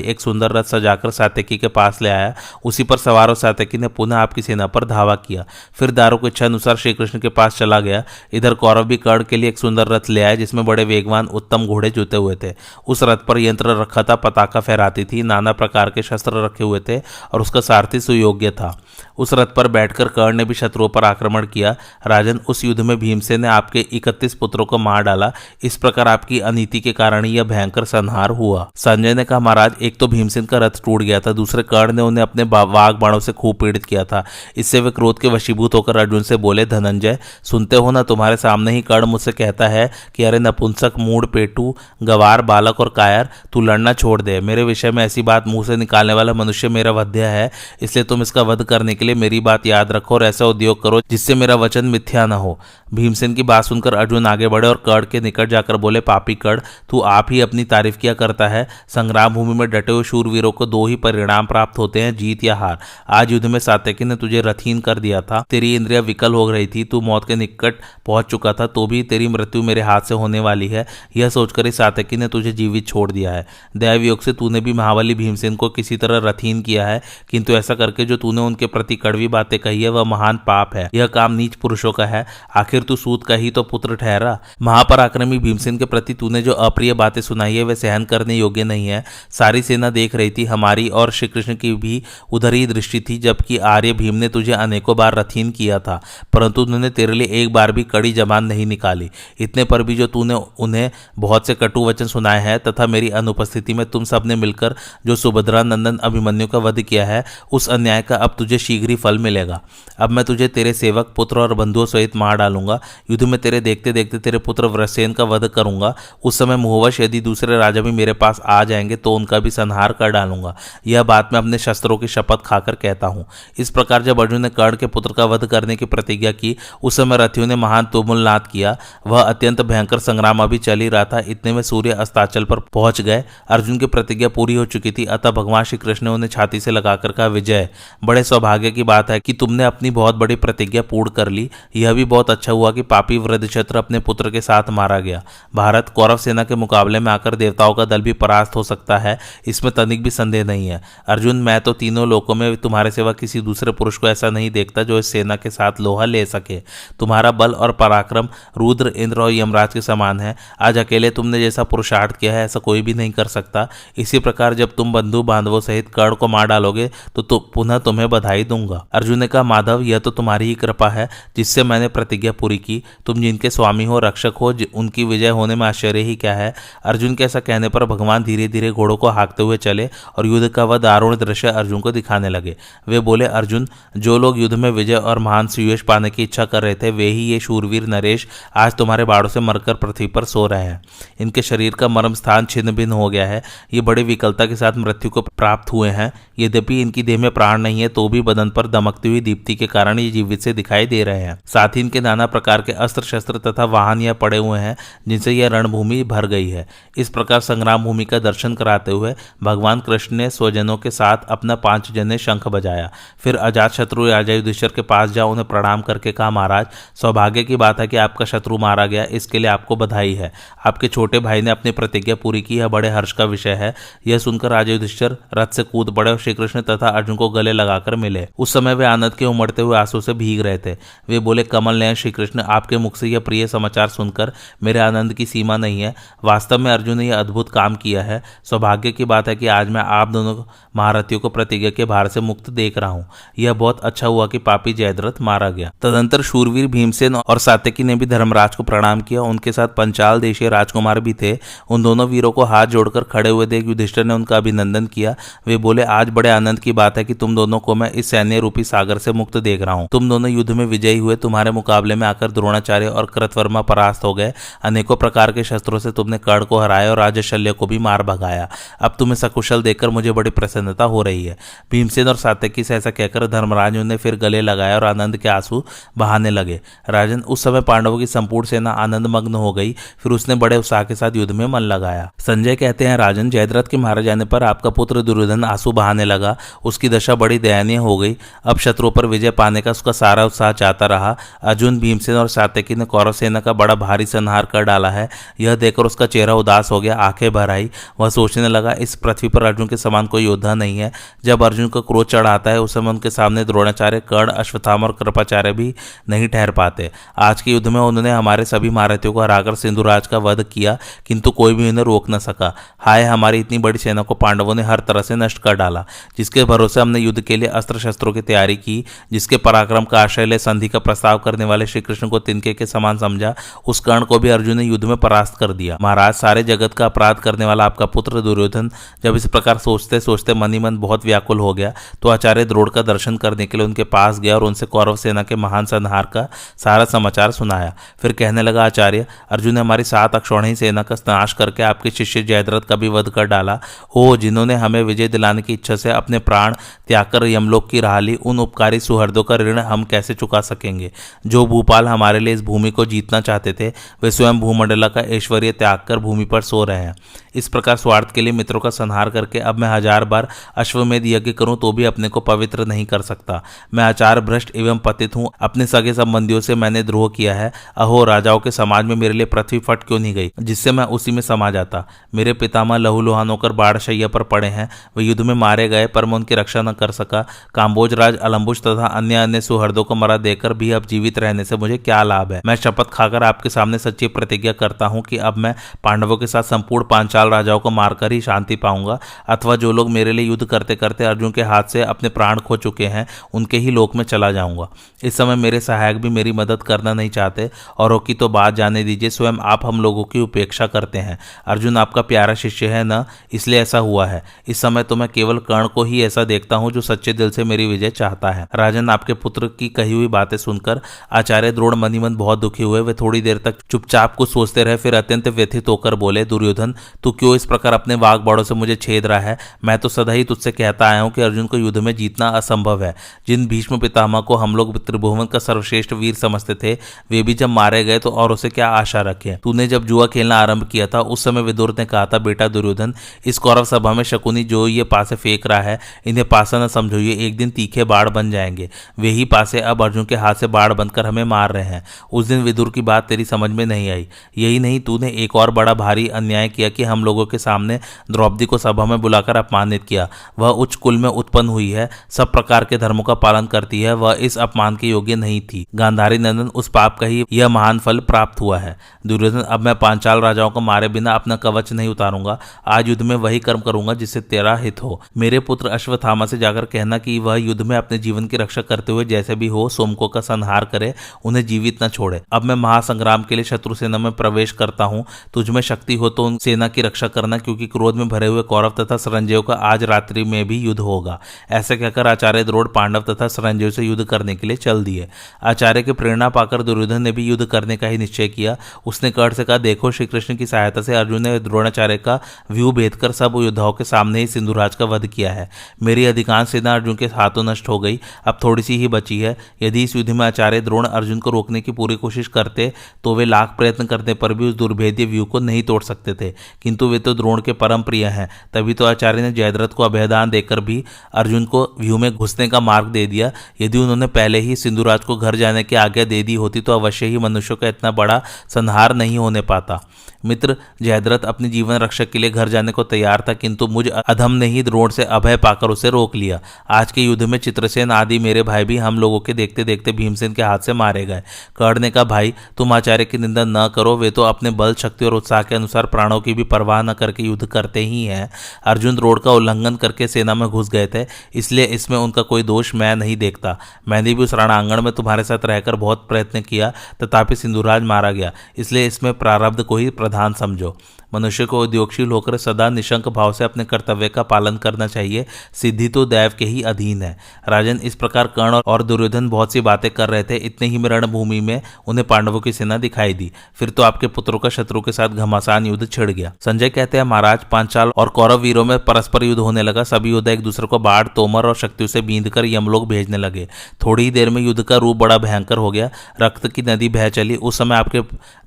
एक सुंदर रथ सजाकर सात्यकी के पास ले आया। उसी पर सवार हो सात्यकी ने पुनः आपकी सेना पर धावा किया। फिर दारुक इच्छा अनुसार श्री कृष्ण के पास चला गया। इधर कौरव भी कर्ण के लिए एक सुंदर रथ ले आए, जिसमें बड़े वेगवान उत्तम घोड़े जुते हुए थे। उस रथ पर यंत्र रखा था, पताका फहराती थी, नाना प्रकार के शस्त्र रखे हुए थे और उसका सारथी सुयोग्य था। उस रथ पर बैठकर कर्ण ने भी शत्रुओं पर आक्रमण किया। राजन, उस युद्ध में भीमसेन ने आपके 31 पुत्रों को मार डाला। इस प्रकार आपकी अनीति के कारण यह भयंकर संहार हुआ। संजय ने कहा, महाराज, एक तो भीमसेन का रथ टूट गया था, दूसरे कर्ण ने उन्हें अपने वाग बाणों से खूब पीड़ित किया था। इससे वे क्रोध के वशीभूत होकर अर्जुन से बोले, धनंजय, सुनते हो ना, तुम्हारे सामने ही कर्ण मुझसे कहता है कि अरे नपुंसक, मूढ़, पेटू, गवार, बालक और कायर, तू लड़ना छोड़ दे। मेरे विषय में ऐसी बात मुंह से निकालने वाला मनुष्य मेरा वध्य है, इसलिए तुम इसका वध करने के लिए मेरी बात याद रखो और ऐसा उद्योग करो जिससे मेरा वचन मिथ्या न हो। भीमसेन की बात सुनकर अर्जुन आगे बढ़े और कर्ण के निकट जाकर बोले, पापी कर्ण, तू आप ही अपनी तारीफ किया करता है। संग्राम भूमि में डटे हुए शूरवीरों को दो ही परिणाम प्राप्त होते हैं, जीत या हार। आज युद्ध में सात्यकी ने तुझे रथहीन कर दिया था। तेरी इंद्रियां विकल हो रही थी, तू मौत के निकट पहुंच चुका था, तो भी तेरी मृत्यु मेरे हाथ से होने वाली है, यह सोचकर ही सात्यकी ने तुझे जीवित छोड़ दिया है। दैवयोग से तूने भी महाबली भीमसेन को किसी तरह रथहीन किया है, किंतु ऐसा करके जो तूने उनके प्रति कड़वी बातें कही है वह महान पाप है। यह काम नीच पुरुषों का है। आखिर तू सूत का ही तो पुत्र ठहरा। महापराक्रमी भीमसेन के प्रति तूने जो अप्रिय बातें सुनाई है वे सहन करने योग्य नहीं है। सारी सेना देख रही थी, हमारी और श्री कृष्ण की भी उधर ही दृष्टि थी, जबकि आर्य भीम ने तुझे अनेकों बार रथहीन किया था, परंतु उन्होंने तेरे लिए एक बार भी कड़ी जबान नहीं निकाली। इतने पर भी जो तूने उन्हें बहुत से कटु वचन सुनाए हैं तथा मेरी अनुपस्थिति में तुम सब ने मिलकर जो सुभद्रा नंदन अभिमन्यु का वध किया है, उस अन्याय का अब तुझे शीघ्र ही फल मिलेगा। अब मैं तुझे तेरे सेवक, पुत्र और बंधुओं सहित मार डालूंगा। युद्ध में तेरे देखते देखते तेरे पुत्र वृषसेन का वध करूंगा। उस समय मोहवश यदि दूसरे राजा भी मेरे पास आ जाएंगे तो उनका भी संहार कर डालूंगा। यह बात मैं अपने शस्त्रों की शपथ खाकर कहता हूं। इस प्रकार जब अर्जुन ने कर्ण के पुत्र का वध करने की प्रतिज्ञा की, उस समय रथियों ने महान तुमुलनाद किया। वह अत्यंत भयंकर संग्राम अभी चल ही रहा था। इतने में सूर्य अस्ताचल पर पहुंच गए। अर्जुन की प्रतिज्ञा पूरी हो चुकी थी, अतः भगवान श्री कृष्ण ने उन्हें छाती से लगाकर कहा, विजय, बड़े सौभाग्य की बात है कि तुमने अपनी बहुत बड़ी प्रतिज्ञा पूर्ण कर ली। यह भी बहुत अच्छा हुआ कि पापी वृद्धक्षत्र अपने पुत्र के साथ मारा गया। भारत कौरव सेना के मुकाबले में आकर देवताओं का दल भी परास्त हो सकता है, इसमें तनिक भी संदेह नहीं है। अर्जुन, मैं तो तीनों लोकों में तुम्हारे सिवा किसी दूसरे पुरुष को ऐसा नहीं देखता जो इस सेना के साथ लोहा ले सके। तुम्हारा बल और पराक्रम रुद्र, इंद्र और यमराज के समान है। आज अकेले तुमने जैसा पुरुषार्थ किया है ऐसा कोई भी नहीं कर सकता। इसी प्रकार जब तुम बंधु बांधवों सहित कर्ण को मार डालोगे तो पुनः तुम्हें बधाई दूंगा। अर्जुन ने कहा, माधव, यह तो तुम्हारी ही कृपा है जिससे मैंने प्रतिज्ञा पूरी की। तुम जिनके स्वामी हो, रक्षक हो, उनकी विजय होने में आश्चर्य ही क्या है। अर्जुन के ऐसा कहने पर भगवान धीरे धीरे घोड़ों को हाँकते हुए चले और युद्ध का वह दारुण दृश्य अर्जुन को दिखाने लगे। वे बोले, अर्जुन, जो लोग युद्ध में विजय और महान सुयश पाने की इच्छा कर रहे थे, वे ही ये शूरवीर नरेश आज तुम्हारे बाड़ों से मरकर पृथ्वी पर सो रहे हैं। इनके शरीर का मर्म स्थान छिन्न भिन्न हो गया है। ये बड़ी विकलता के साथ मृत्यु को प्राप्त हुए हैं। यद्यपि इनकी देह में प्राण नहीं है तो भी बदन पर दमकती हुई दीप्ति के कारण ये जीवित से दिखाई दे रहे हैं। साथ ही इनके नाना प्रकार के अस्त्र शस्त्र तथा वाहन यह पड़े हुए हैं जिनसे यह रणभूमि भर गई है। इस प्रकार संग्राम भूमि का दर्शन कराते हुए भगवान कृष्ण कृष्ण ने स्वजनों के साथ अपना 5 जने शंख बजाया। फिर अजातशत्रु राजा युधिष्ठिर के पास जा उन्हें प्रणाम करके कहा, महाराज, सौभाग्य की बात है कि आपका शत्रु मारा गया, इसके लिए आपको बधाई है। आपके छोटे भाई ने अपनी प्रतिज्ञा पूरी की, यह बड़े हर्ष का विषय है। यह सुनकर राजा युधिष्ठिर रथ से कूद पड़े और श्री कृष्ण तथा अर्जुन को गले लगाकर मिले। उस समय वे आनंद के उमड़ते हुए आंसू से भीग रहे थे। वे बोले, कमल नयन श्री कृष्ण, आपके मुख से यह प्रिय समाचार सुनकर मेरे आनंद की सीमा नहीं है। वास्तव में अर्जुन ने यह अद्भुत काम किया है। सौभाग्य की बात है कि आज मैं आप दोनों महारथियों को प्रतिज्ञा के भार से मुक्त देख रहा हूँ। यह बहुत अच्छा हुआ कि पापी जयद्रथ मारा गया। तदंतर शूरवीर भीमसेन और सात्यकी ने भी धर्मराज को प्रणाम किया। उनके साथ पंचाल देशीय राजकुमार भी थे। उन दोनों वीरों को हाथ जोड़कर खड़े हुए देख युधिष्ठिर ने उनका अभिनंदन किया। वे बोले, आज बड़े आनंद की बात है कि तुम दोनों को मैं इस सैन्य रूपी सागर से मुक्त देख रहा हूँ। तुम दोनों युद्ध में विजयी हुए। तुम्हारे मुकाबले में आकर द्रोणाचार्य और कृतवर्मा परास्त हो गए। अनेकों प्रकार के शस्त्रों से तुमने कर्ण को हराया और राजा शल्य को भी मार भगाया। अब तुम्हें सकुशल देखकर मुझे बड़ी प्रसन्नता हो रही है। भीमसेन और सात्यकी से ऐसा कहकर धर्मराज ने फिर गले लगाया और आनंद के आंसू बहाने लगे। राजन, उस समय पांडवों की संपूर्ण सेना आनंद मग्न हो गई। फिर उसने बड़े उत्साह के साथ युद्ध में मन लगाया। संजय कहते हैं, राजन, जयद्रथ के मारे जाने पर आपका पुत्र दुर्योधन आंसू बहाने लगा। उसकी दशा बड़ी दयनीय हो गई। अब शत्रुओं पर विजय पाने का उसका सारा उत्साह चाहता रहा। अर्जुन, भीमसेन और सात्यकी ने कौरव सेना का बड़ा भारी संहार कर डाला है। यह देखकर उसका चेहरा उदास हो गया, आंखें भर आई। वह सोचने लगा, इस पृथ्वी पर अर्जुन के समान कोई योद्धा नहीं है। जब अर्जुन को क्रोध चढ़ आता है उस समय उनके सामने द्रोणाचार्य, कर्ण, अश्वत्थामा और कृपाचार्य भी नहीं ठहर पाते। आज के युद्ध में उन्होंने हमारे सभी महारथियों को हराकर सिंधुराज का वध किया, किंतु कोई भी उन्हें रोक न सका। हाय, हमारी इतनी बड़ी सेना को पांडवों ने हर तरह से नष्ट कर डाला। जिसके भरोसे हमने युद्ध के लिए अस्त्र शस्त्रों की तैयारी की, जिसके पराक्रम का आश्रय ले संधि का प्रस्ताव करने वाले श्री कृष्ण को तिनके के समान समझा, उस कर्ण को भी अर्जुन ने युद्ध में परास्त कर दिया। महाराज, सारे जगत का अपराध करने वाला आपका पुत्र दुर्योधन जब इस प्रकार सोचते सोचते मन ही मन बहुत व्याकुल हो गया तो आचार्य द्रोण का दर्शन करने के लिए उनके पास गया और उनसे कौरव सेना के महान संहार का सारा समाचार सुनाया। फिर कहने लगा, आचार्य, अर्जुन ने हमारी 7 अक्षौहिणी सेना का नाश करके आपके शिष्य जयद्रथ का भी वध कर डाला। ओ, जिन्होंने हमें विजय दिलाने की इच्छा से अपने प्राण त्याग कर यमलोक की राह ली, उन उपकारी सुहृदों का ऋण हम कैसे चुका सकेंगे। जो भूपाल हमारे लिए इस भूमि को जीतना चाहते थे, वे स्वयं भूमंडला का ऐश्वर्य त्याग कर भूमि पर सो रहे हैं। इस प्रकार स्वार्थ के लिए मित्रों का संहार करके अब मैं 1000 बार अश्वमेध यज्ञ करूं तो भी अपने को पवित्र नहीं कर सकता। मैं आचार भ्रष्ट एवं पतित हूं। अपने सगे संबंधियों से मैंने द्रोह किया है। अहो, राजाओं के समाज में मेरे लिए पृथ्वी फट क्यों नहीं गई, जिससे मैं उसी में समा जाता। मेरे पितामह लहूलुहान होकर बाढ़शैया पर पड़े हैं। वे युद्ध में मारे गए पर मैं उनकी रक्षा न कर सका। काम्बोज राज अलम्बुज तथा अन्य अन्य सुहृदों को मरा देकर भी अब जीवित रहने से मुझे क्या लाभ है। मैं शपथ खाकर आपके सामने सच्ची प्रतिज्ञा करता हूं कि अब मैं पांडवों के साथ संपूर्ण पांचाल राजाओं को मारकर ही शांति पाऊंगा, अथवा जो लोग मेरे लिए युद्ध करते करते अर्जुन के हाथ से अपने प्राण खो चुके हैं उनके ही लोक में चला जाऊंगा। इस समय मेरे सहायक भी मेरी मदद करना नहीं चाहते। औरों की तो बात जाने दीजिए, स्वयं आप हम लोगों की उपेक्षा करते हैं। अर्जुन आपका प्यारा शिष्य है न, इसलिए ऐसा हुआ है। इस समय तो मैं केवल कर्ण को ही ऐसा देखता हूं जो सच्चे दिल से मेरी विजय चाहता है। राजन, आपके पुत्र की कही हुई बातें सुनकर आचार्य द्रोण मन ही मन बहुत दुखी हुए। वे थोड़ी देर तक चुपचाप कुछ सोचते रहे, फिर अत्यंत व्यथित होकर बोले, दुर्योधन, तू क्यों इस प्रकार अपने वाग बाड़ों से मुझे छेद रहा है। मैं तो सदा ही तुझसे कहता आया हूं कि अर्जुन को युद्ध में जीतना असंभव है। जिन भीष्म पितामह को हम लोग त्रिभुवन का सर्वश्रेष्ठ वीर समझते थे, वे भी जब मारे गए तो और उसे क्या आशा रखे। तूने जब जुआ खेलना आरंभ किया था उस समय विदुर ने कहा था, बेटा दुर्योधन, इस कौरव सभा में शकुनी जो ये पासे फेंक रहा है, इन्हें पासा न समझो, ये एक दिन तीखे बाढ़ बन जाएंगे। वे ही पासे अब अर्जुन के हाथ से बाढ़ बनकर हमें मार रहे हैं। उस दिन विदुर की बात तेरी समझ में नहीं आई। यही नहीं, तूने एक और बड़ा भारी अन्याय किया कि हम लोगों के सामने द्रौपदी को सभा में बुलाकर अपमानित किया। वह उच्च कुल में उत्पन्न हुई है, सब प्रकार के धर्मों का पालन करती है, वह इस अपमान के योग्य नहीं थी। गांधारी नंदन, उस पाप का ही यह महान फल प्राप्त हुआ है। दुर्योधन, अब मैं पांचाल राजाओं को मारे बिना अपना कवच नहीं उतारूंगा। आज युद्ध में वही कर्म करूंगा जिससे तेरा हित हो। मेरे पुत्र अश्वत्थामा से जाकर कहना कि वह युद्ध में अपने जीवन की रक्षा करते हुए जैसे भी हो सोमकों का संहार करे, उन्हें जीवित न छोड़े। अब मैं महासंग्राम के लिए शत्रु सेना में प्रवेश करता हूं। तुझ में शक्ति हो तो उन सेना की रक्षा करना, क्योंकि क्रोध में भरे हुए कौरव तथा संजयों का आज रात्रि में भी युद्ध होगा। ऐसे कहकर आचार्य द्रोण पांडव तथा संजयों से युद्ध करने के लिए चल दिए। आचार्य की प्रेरणा पाकर दुर्योधन ने भी युद्ध करने का ही निश्चय किया। उसने कर्ण से कहा, देखो, श्री कृष्ण की सहायता से अर्जुन ने द्रोणाचार्य का व्यूह भेदकर सब योद्धाओं के सामने ही सिंधुराज का वध किया है। मेरी अधिकांश सेना अर्जुन के हाथों नष्ट हो गई, अब थोड़ी सी ही बची है। यदि इस युद्ध में आचार्य द्रोण अर्जुन को रोकने की पूरी कोशिश करते तो वे लाख प्रयत्न करने पर भी उस दुर्भेद्य व्यूह को नहीं तोड़ सकते थे, किंतु वे तो द्रोण के परम प्रिय हैं, तभी तो आचार्य ने जयद्रथ को अभयदान देकर भी अर्जुन को व्यूह में घुसने का मार्ग दे दिया। यदि उन्होंने पहले ही सिंधुराज को घर जाने की आज्ञा दे दी होती तो अवश्य ही मनुष्यों का इतना बड़ा संहार नहीं होने पाता। मित्र जयद्रथ अपनी जीवन रक्षक के लिए घर जाने को तैयार था, किंतु मुझ अधम ने ही द्रोण से अभय पाकर उसे रोक लिया। आज के युद्ध में चित्रसेन आदि मेरे भाई भी हम लोगों के देखते देखते भीमसेन के हाथ से मारे गए। कर्ण ने कहा, भाई तुम आचार्य की निंदा न करो, वे तो अपने बल शक्ति और उत्साह के अनुसार प्राणों की भी परवाह न करके युद्ध करते ही हैं। अर्जुन द्रोण का उल्लंघन करके सेना में घुस गए थे, इसलिए इसमें उनका कोई दोष मैं नहीं देखता। मैंने भी उस रणांगण में तुम्हारे साथ रहकर बहुत प्रयत्न किया, तथापि सिंधुराज मारा गया, इसलिए इसमें प्रारब्ध को ही प्रधान समझो। मनुष्य को उद्योगशील होकर सदा निशंक भाव से अपने कर्तव्य का पालन करना चाहिए। सिद्धि तो दैव के ही अधीन है। राजन, इस प्रकार कर्ण और दुर्योधन बहुत सी बातें कर रहे थे। इतने ही में रणभूमि में उन्हें पांडवों की सेना दिखाई दी। फिर तो आपके पुत्रों का शत्रु के साथ घमासान युद्ध छिड़ गया। संजय कहते हैं, महाराज पांचाल और कौरव वीरों में परस्पर युद्ध होने लगा। सभी योद्धा एक दूसरे को बाढ़, तोमर और शक्तियों से बींधकर यमलोक भेजने लगे। थोड़ी ही देर में युद्ध का रूप बड़ा भयंकर हो गया। रक्त की नदी बह चली। उस समय आपके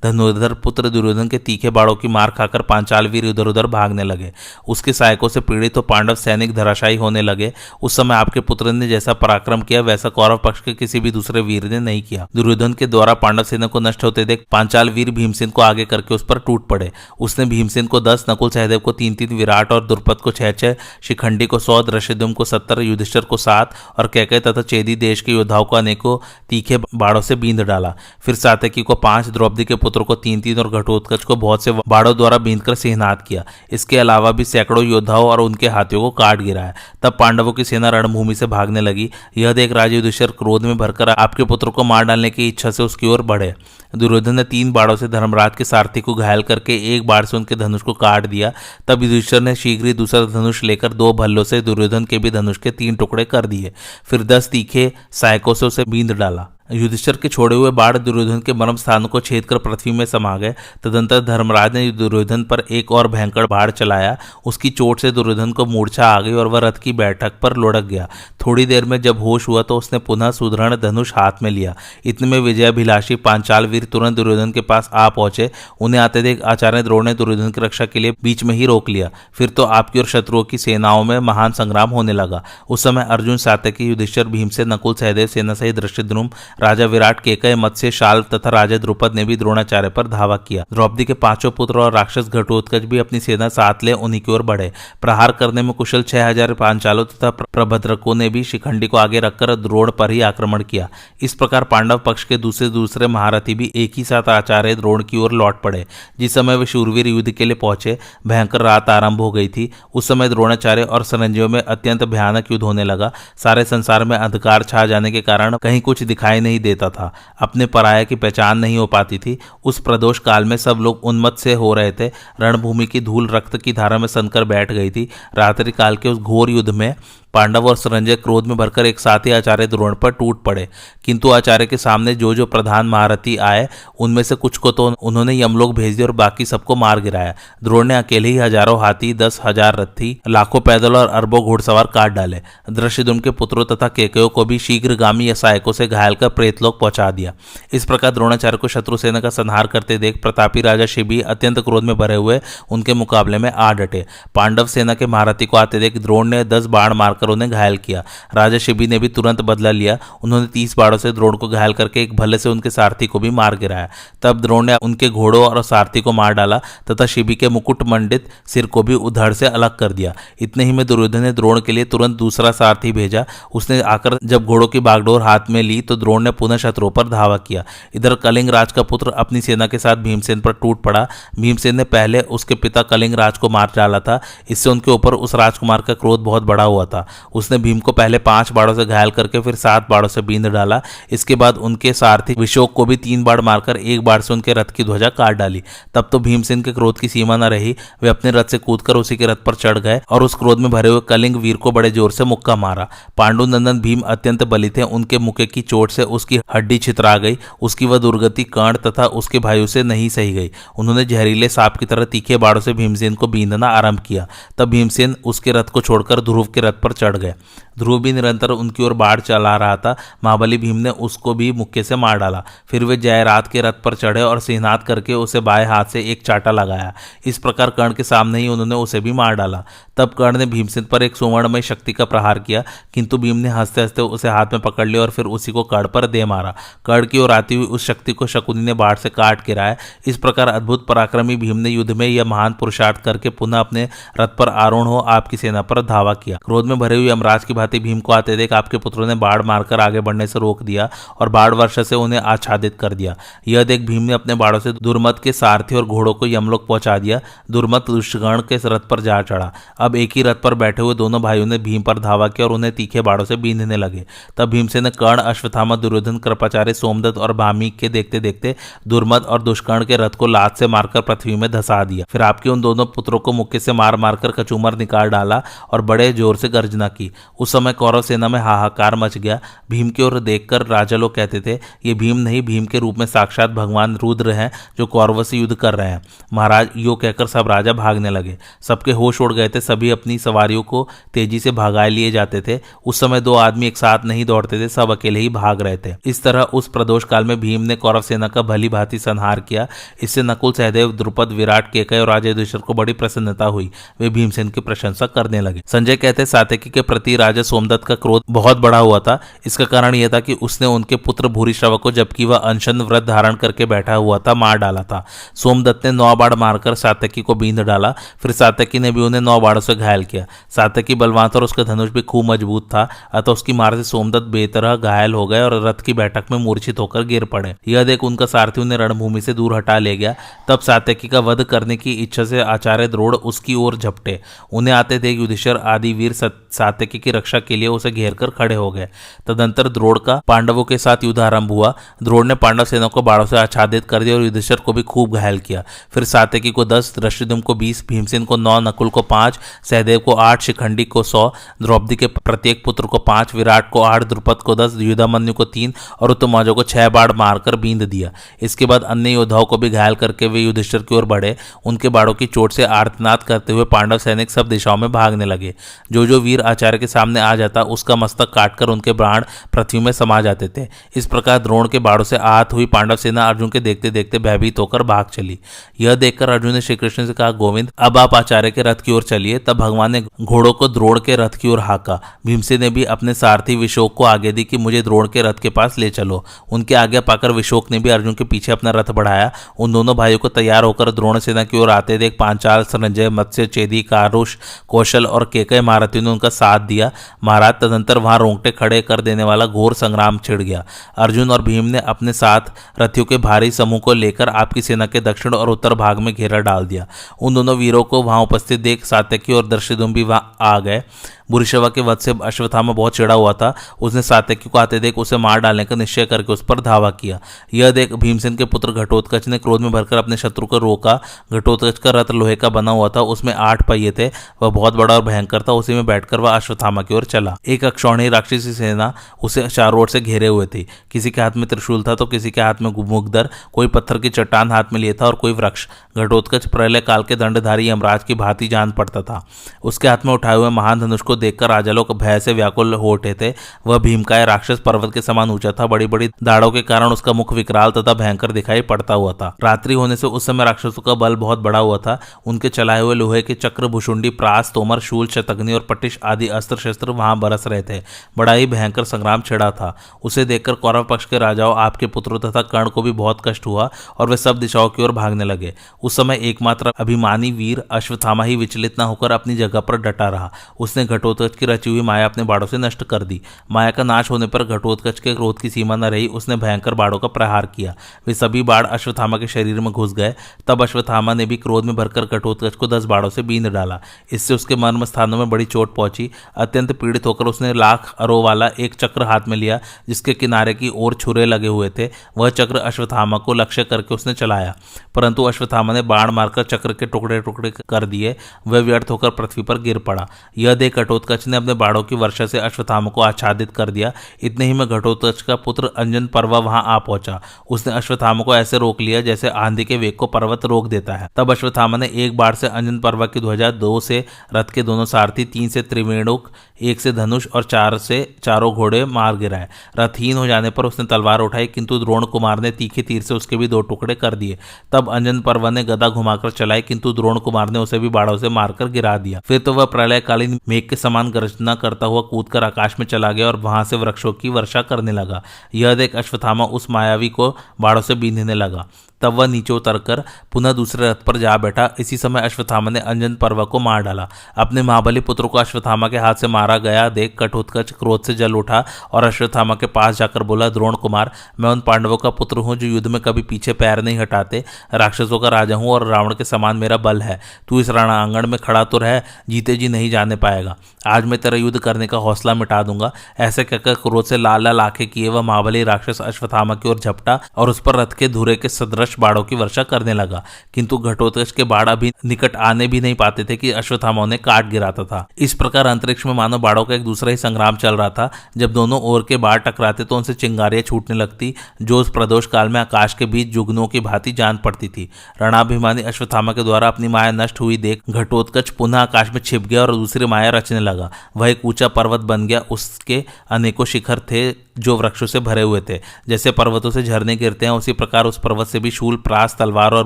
धनुर्धर पुत्र दुर्योधन के तीखे बाड़ों की मार खाकर पांचाल वीर इधर उधर भागने लगे। उसके सहायकों से पीड़ित तो पांडव सैनिक धराशायी होने लगे। उस समय आपके पुत्र ने जैसा पराक्रम किया वैसा कौरव पक्ष के किसी भी दूसरे वीर ने नहीं किया। दुर्योधन के द्वारा पांडव सेना को नष्ट होते देख पांचाल वीर भीमसेन को आगे करके उस पर टूट पड़े। उसने भीमसेन को 10, नकुल सहदेव को 3-3, विराट और द्रुपद को 6-6, शिखंडी को 100, धृष्टद्युम्न को 70, युधिष्ठिर को 7 और कैकेय तथा चेदी देश के योद्धाओं को अनेकों तीखे बाड़ों से बींध डाला। फिर सात्यकी को 5, द्रौपदी के पुत्र को 3-3 और घटोत्कच को बहुत से बाड़ों द्वारा बींधकर सिंहनाद किया। इसके अलावा भी सैकड़ों योद्धाओं और उनके हाथियों को काट गिराया। तब पांडवों की सेना रणभूमि से भागने लगी। यह देख राजा युधिष्ठिर क्रोध में भरकर आपके पुत्र को मार डालने की इच्छा से उसकी ओर बढ़े। दुर्योधन ने 3 बाड़ों से धर्मराज के सारथी को घायल करके एक बाड़ से उनके धनुष को काट दिया। तब युधिष्ठिर ने शीघ्र ही दूसरा धनुष लेकर 2 भल्लों से दुर्योधन के भी धनुष के 3 टुकड़े कर दिए। फिर 10 तीखे सहायकों से उसे बींध डाला। युधिष्ठिर के छोड़े हुए बाढ़ दुर्योधन के मर्म स्थानों को छेद कर पृथ्वी में समा गए। तदंतर धर्मराज ने दुर्योधन पर एक और भयंकर बाढ़ चलाया। उसकी चोट से दुर्योधन को मूर्छा आ गई और वह रथ की बैठक पर लुढ़क गया। थोड़ी देर में जब होश हुआ तो उसने पुनः सुदृढ़ धनुष हाथ में लिया। इतने में विजयाभिलाषी पांचाल वीर तुरंत दुर्योधन के पास आ पहुंचे। उन्हें आते देख आचार्य द्रोण ने दुर्योधन की रक्षा के लिए बीच में ही रोक लिया। फिर तो आपकी और शत्रुओं की सेनाओं में महान संग्राम होने लगा। उस समय अर्जुन, सात्यकी, युधिष्ठिर, भीमसेन, नकुल, सहदेव सेना सहित धृष्टद्युम्न, राजा विराट, केकय, मत्स्य, शाल तथा राजा द्रुपद ने भी द्रोणाचार्य पर धावा किया। द्रौपदी के 5 पुत्र और राक्षस घटोत्कच भी अपनी सेना साथ ले उन्हीं की ओर बढ़े। प्रहार करने में कुशल 6000 पांचालों तथा प्रभद्रकों ने भी शिखंडी को आगे रखकर द्रोण पर ही आक्रमण किया। इस प्रकार पांडव पक्ष के दूसरे महारथी भी एक ही साथ आचार्य द्रोण की ओर लौट पड़े। जिस समय वे शूरवीर युद्ध के लिए पहुंचे, भयंकर रात आरंभ हो गई थी। उस समय द्रोणाचार्य और संजयों में अत्यंत भयानक युद्ध होने लगा। सारे संसार में अंधकार छा जाने के कारण कहीं कुछ दिखाई नहीं देता था। अपने पराया की पहचान नहीं हो पाती थी। उस प्रदोष काल में सब लोग उन्मत्त से हो रहे थे। रणभूमि की धूल रक्त की धारा में सनकर बैठ गई थी। रात्रि काल के उस घोर युद्ध में पांडव और संजय क्रोध में भरकर एक साथ ही आचार्य द्रोण पर टूट पड़े। किंतु आचार्य के सामने जो जो प्रधान महारथी आए उनमें से कुछ को तो उन्होंने यमलोक भेज दिया और बाकी सबको मार गिराया। द्रोण ने अकेले ही हजारों हाथी, 10,000 रथी, लाखों पैदल और अरबों घुड़सवार काट डाले। धृष्टद्युम्न के पुत्रों तथा केकयों को भी शीघ्रगामी सहायकों से घायल कर प्रेतलोक पहुंचा दिया। इस प्रकार द्रोणाचार्य को शत्रु सेना का संहार करते देख प्रतापी राजा शिबी अत्यंत क्रोध में भरे हुए उनके मुकाबले में आ डटे। पांडव सेना के महारथी को आते देख द्रोण ने 10 बाण मारकर उन्हें घायल किया। राजा शिबी ने भी तुरंत बदला लिया। उन्होंने 30 बाणों से द्रोण को घायल करके एक भल्ले से उनके सारथी को भी मार गिराया। तब द्रोण ने उनके घोड़ों और सारथी को मार डाला तथा शिबी के मुकुट मंडित सिर को भी उधड़ से अलग कर दिया। इतने ही में दुर्योधन ने द्रोण के लिए तुरंत दूसरा सारथी भेजा। उसने आकर जब घोड़ों की बागडोर हाथ में ली तो द्रोण ने पुनः शत्रुओं पर धावा किया। इधर कलिंग राज का पुत्र अपनी सेना के साथ भीमसेन पर टूट पड़ा। भीमसेन ने पहले उसके पिता कलिंग राज को मार डाला था। इससे उनके ऊपर उस राजकुमार का क्रोध बहुत बड़ा हुआ था। उसने भीम को पहले 5 बाड़ों से घायल करके फिर 7 बाड़ों से बींध डाला। इसके बाद उनके सारथी विशोक को भी 3 बाड़ मारकर एक बाड़ से उनके रथ की ध्वजा काट डाली। तब तो भीमसेन के क्रोध की सीमा न रही। वे अपने रथ से कूदकर उसी के रथ पर चढ़ गए और उस क्रोध में भरे हुए कलिंग वीर को बड़े जोर से मुक्का मारा। पांडु नंदन भीम अत्यंत बली थे। उनके मुक्के की चोट से उसकी हड्डी छितरा गई। उसकी वह दुर्गति कर्ण तथा उसके भाइयों से नहीं सही गई। उन्होंने जहरीले सांप की तरह तीखे बाड़ों से भीमसेन को बींधना आरंभ किया। तब भीमसेन उसके रथ को छोड़कर ध्रुव के रथ पर चढ़ गए। ध्रुव भी निरंतर उनकी ओर बाढ़ चला रहा था। महाबली भीम ने उसको भी मुक्के से मार डाला। फिर वे जयरात के रथ पर चढ़े और सिंहनाद करके उसे बाएं हाथ से एक चाटा लगाया। इस प्रकार कर्ण के सामने ही उन्होंने उसे भी मार डाला। तब कर्ण ने भीमसेन पर एक सुवर्णमय शक्ति का प्रहार किया, किंतु भीम ने हंसते हंसते उसे हाथ में पकड़ लिया और फिर उसी को कर्ण पर दे मारा। कर्ण की ओर आती हुई उस शक्ति को शकुनी ने बाढ़ से काट गिराया। इस प्रकार अद्भुत पराक्रमी भीम ने युद्ध में यह महान पुरुषार्थ करके पुनः अपने रथ पर आरूढ़ हो आपकी सेना पर धावा किया। क्रोध में भरे हुए यमराज की भांति भीम को आते देख आपके पुत्रों ने बाढ़ मारकर आगे बढ़ने से रोक दिया और बाढ़ वर्षा से उन्हें आच्छादित कर दिया। यह देख भीम ने अपने बाढ़ों से दुर्मत के सारथी और घोड़ों को यमलोक पहुंचा दिया। दुर्मत दुष्टगण के रथ पर जा चढ़ा। अब एक ही रथ पर बैठे हुए दोनों भाइयों ने भीम पर धावा किया और उन्हें तीखे बाढ़ों से बींधने लगे। तब भीमसेन ने कर्ण, अश्वत्थामा, दुर्योधन, कृपाचार्य, सोमदत्त और भामीक के देखते देखते दुर्मत और दुष्कर्ण के रथ को लात से मारकर पृथ्वी में धंसा दिया। फिर आपके उन दोनों पुत्रों को मुक्के से मार मारकर कचूमर निकाल डाला और बड़े जोर से गर्जना की। उस समय कौरव सेना में हाहाकार मच गया। भीम की ओर देखकर राजा लोग कहते थे, ये भीम नहीं, भीम के रूप में साक्षात भगवान रुद्र हैं जो कौरवों से युद्ध कर रहे हैं। महाराज, यो कहकर सब राजा भागने लगे। सबके होश उड़ गए थे। सभी अपनी सवारियों को तेजी से भगाए लिए जाते थे। उस समय दो आदमी एक साथ नहीं दौड़ते थे, सब अकेले ही भाग रहे थे। इस तरह उस प्रदोष काल में भीम ने कौरव सेना का भली भांति संहार किया। इससे नकुल, सहदेव, द्रुपद, विराट, केकय और राजा युधिष्ठिर को बड़ी प्रसन्नता हुई। वे भीमसेन की प्रशंसा करने लगे। संजय कहते, सात्यकी के प्रति राजा सोमदत्त का क्रोध बहुत बढ़ा हुआ था। इसका कारण यह था कि उसने उनके पुत्र भूरिश्रवा को, जबकि वह अनशन व्रत धारण करके बैठा हुआ था, मार डाला था। सोमदत्त ने 9 बाढ़ मारकर सात्यकी को बींध डाला। फिर सात्यकी ने भी उन्हें 9 बाढ़ों से घायल किया। सात्यकी बलवान था और उसका धनुष भी खूब मजबूत था, अतः उसकी मार से सोमदत्त बेतरह घायल हो गए और रथ की बैठक में मूर्छित होकर गिर पड़े। यह देख उनका सारथी उन्हें रणभूमि से दूर हटा ले गया। तब सात्यकी का वध करने की इच्छा से आचार्य द्रोण उसकी ओर झपटे। उन्हें आते देख युधिष्ठिर आदि वीर सात्यकी की रक्षा के लिए उसे घेर कर खड़े हो गए। तदंतर द्रोण का पांडवों के साथ युद्ध आरंभ हुआ। द्रोण ने पांडव सेना को बाढ़ों से आच्छादित कर दिया और युधिष्ठिर को भी खूब घायल किया। फिर सात्यकी को 10, धृष्टद्युम्न को 20, भीमसेन को 9, नकुल को 5, सहदेव को 8, शिखंडी को 100, द्रौपदी के प्रत्येक पुत्र को 5, विराट को 8, द्रुपद को 10, युधामन्यु को 3 और उत्तमौजा को 6 बाढ़ मारकर बींध दिया। इसके बाद अन्य योद्धाओं को भी घायल करके वे युधिष्ठिर की ओर बढ़े। उनके बाढ़ों की चोट से आर्तनाद करते हुए पांडव सैनिक सब दिशाओं में भागने लगे। जो जो वीर आचार्य के सामने आ जाता उसका मस्तक काटकर उनके प्राण पृथ्वी में समा जाते थे। इस प्रकार द्रोण के बाढ़ों से आहत हुई पांडव सेना अर्जुन के देखते देखते भयभीत होकर भाग चली। यह देखकर अर्जुन ने श्री कृष्ण से कहा, गोविंद, अब आप आचार्य के रथ की ओर चलिए। तब भगवान ने घोड़ों को द्रोण के रथ की ओर हाका। भीमसेन ने भी अपने सारथी विशोक को आगे दी कि मुझे द्रोण के रथ के पास ले चलो। उनके आज्ञा पाकर विशोक ने भी अर्जुन के पीछे अपना रथ बढ़ाया। उन दोनों भाइयों को तैयार होकर द्रोण सेना की ओर आते देख पांचाल, संजय, मत्स्य, चेदी, कारुष, कौशल और केकय महारथियों ने उनका साथ दिया। महाराज, तदंतर वहां रोंगटे खड़े कर देने वाला घोर संग्राम छिड़ गया। अर्जुन और भीम ने अपने साथ रथियों के भारी समूह को लेकर आपकी सेना के दक्षिण और उत्तर भाग में घेरा डाल दिया। उन दोनों वीरों को वहां उपस्थित देख सात्यकी और धृष्टद्युम्न भी वहां आ गए। भूरिश्रवा के वध से अश्वत्थामा बहुत चिढ़ा हुआ था। उसने सात्यकी को आते देख उसे मार डालने का निश्चय करके उस पर धावा किया। यह देख भीमसेन के पुत्र घटोत्कच ने क्रोध में भरकर अपने शत्रु को रोका। घटोत्कच का रथ लोहे का बना हुआ था, उसमें 8 पहिए थे। वह बहुत बड़ा और भयंकर था। उसी में बैठकर वह अश्वत्थामा की ओर चला। एक अक्षौहिणी राक्षसी सेना उसे चारों ओर से घेरे हुए थी। किसी के हाथ में त्रिशूल था तो किसी के हाथ में मुगदर, कोई पत्थर की चट्टान हाथ में लिए था और कोई वृक्ष। घटोत्कच प्रलय काल के दंडधारी यमराज की भांति जान पड़ता था। उसके हाथ में उठाए हुए महान धनुष को देखकर राजा लोग भय से व्याकुल हो उठे थे। वह भीमकाय राक्षस पर्वत के समान ऊंचा था। बड़ी बड़ी दाढ़ों के कारण उसका मुख विकराल तथा भयंकर दिखाई पड़ता हुआ था। रात्रि होने से उस समय राक्षसों का बल बहुत बढ़ा हुआ था। उनके चलाए हुए लोहे के चक्र, भुषुंडी, प्रास, तोमर, शूल, शतग्नि और पटिश आदि अस्त्र शस्त्र वहां बरस रहे थे। बड़ा ही भयंकर संग्राम छिड़ा था। उसे देखकर कौरव पक्ष के राजाओं, आपके पुत्रों तथा कर्ण को भी बहुत कष्ट हुआ और वे सब दिशाओं की ओर भागने लगे। उस समय एकमात्र अभिमानी वीर अश्वत्थामा ही विचलित न होकर अपनी जगह पर डटा रहा। उसने घटोत्कच की रची हुई माया अपने बाड़ों से नष्ट कर दी। माया का नाश होने पर घटोत्कच के क्रोध की सीमा न रही। उसने भयंकर बाड़ों का प्रहार किया। वे सभी बाढ़ अश्वत्थामा के शरीर में घुस गए। तब अश्वत्थामा ने भी क्रोध में भरकर घटोत्कच को 10 बाड़ों से बींध डाला। इससे उसके मर्म स्थानों में बड़ी चोट पहुंची। अत्यंत पीड़ित होकर उसने लाख अरों वाला एक चक्र हाथ में लिया, जिसके किनारे की ओर छुरे लगे हुए थे। वह चक्र अश्वत्थामा को लक्ष्य करके उसने चलाया, परंतु अश्वत्थामा ने बाण मारकर चक्र के टुकड़े टुकड़े कर दिए। वह व्यर्थ होकर पृथ्वी पर गिर पड़ा। यह देख घटोत्कच ने अपने बाड़ों की वर्षा से अश्वत्थामा को आच्छादित कर दिया। इतने ही में घटोत्कच का पुत्र अंजन पर्व वहां आ पहुंचा। उसने अश्वत्थामा को ऐसे रोक लिया जैसे आंधी के वेग को पर्वत रोक देता है। तब अश्वत्थामा ने एक बार से अंजन पर्व की ध्वजा, 2 से रथ के दोनों सारथी, 3 से त्रिवेणुक, 1 से धनुष और 4 से चारों घोड़े मार गिराए। रथहीन हो जाने पर उसने तलवार उठाई, किंतु द्रोण कुमार ने तीखे तीर से उसके भी 2 टुकड़े कर दिए। तब अंजन पर्व ने गदा घुमाकर चलाई, किंतु द्रोण कुमार ने उसे भी बाड़ों से मारकर गिरा दिया। फिर तो वह प्रलयकालीन मेघ के समान गर्जना करता हुआ कूदकर आकाश में चला गया और वहां से वृक्षों की वर्षा करने लगा। यह देख अश्वत्थामा उस मायावी को बाड़ों से बींधने लगा। तब वह नीचे उतरकर पुनः दूसरे रथ पर जा बैठा। इसी समय अश्वत्थामा ने अंजन पर्व को मार डाला। अपने महाबली पुत्र को अश्वत्थामा के हाथ से मारा गया देख घटोत्कच क्रोध से जल उठा और अश्वत्थामा के पास जाकर बोला, द्रोण कुमार, मैं उन पांडवों का पुत्र हूं जो युद्ध में कभी पीछे पैर नहीं हटाते, राक्षसों का राजा हूं और रावण के समान मेरा बल है। तू इस रणांगण में खड़ा तो रह, जीते जी नहीं जाने पाएगा। आज मैं तेरा युद्ध करने का हौसला मिटा दूंगा। ऐसे कहकर क्रोध से लाल लाल आंखें किए वह महाबली राक्षस अश्वत्थामा की ओर झपटा और उस पर रथ के धुरे के सदृश बाड़ों की वर्षा करने लगा। किंतु घटोत्कच के बाड़ अभी निकट आने भी नहीं पाते थे कि अश्वत्थामा उन्हें काट गिराता था। इस प्रकार अंतरिक्ष में मानो बाड़ों का एक दूसरा ही संग्राम चल रहा था। जब दोनों ओर के बाड़ टकराते तो उनसे चिंगारियां छूटने लगती, जो उस प्रदोष काल में आकाश के बीच जुगनों की भांति जान पड़ती थी। रणाभिमानी अश्वत्थामा के द्वारा अपनी माया नष्ट हुई देख घटोत्कच पुनः आकाश में छिप गया और दूसरी माया रचने लगा। वह एक ऊंचा पर्वत बन गया। उसके अनेकों शिखर थे जो वृक्षों से भरे हुए थे। जैसे पर्वतों से झरने गिरते हैं, उसी प्रकार उस पर्वत से भी शूल, प्रास, तलवार और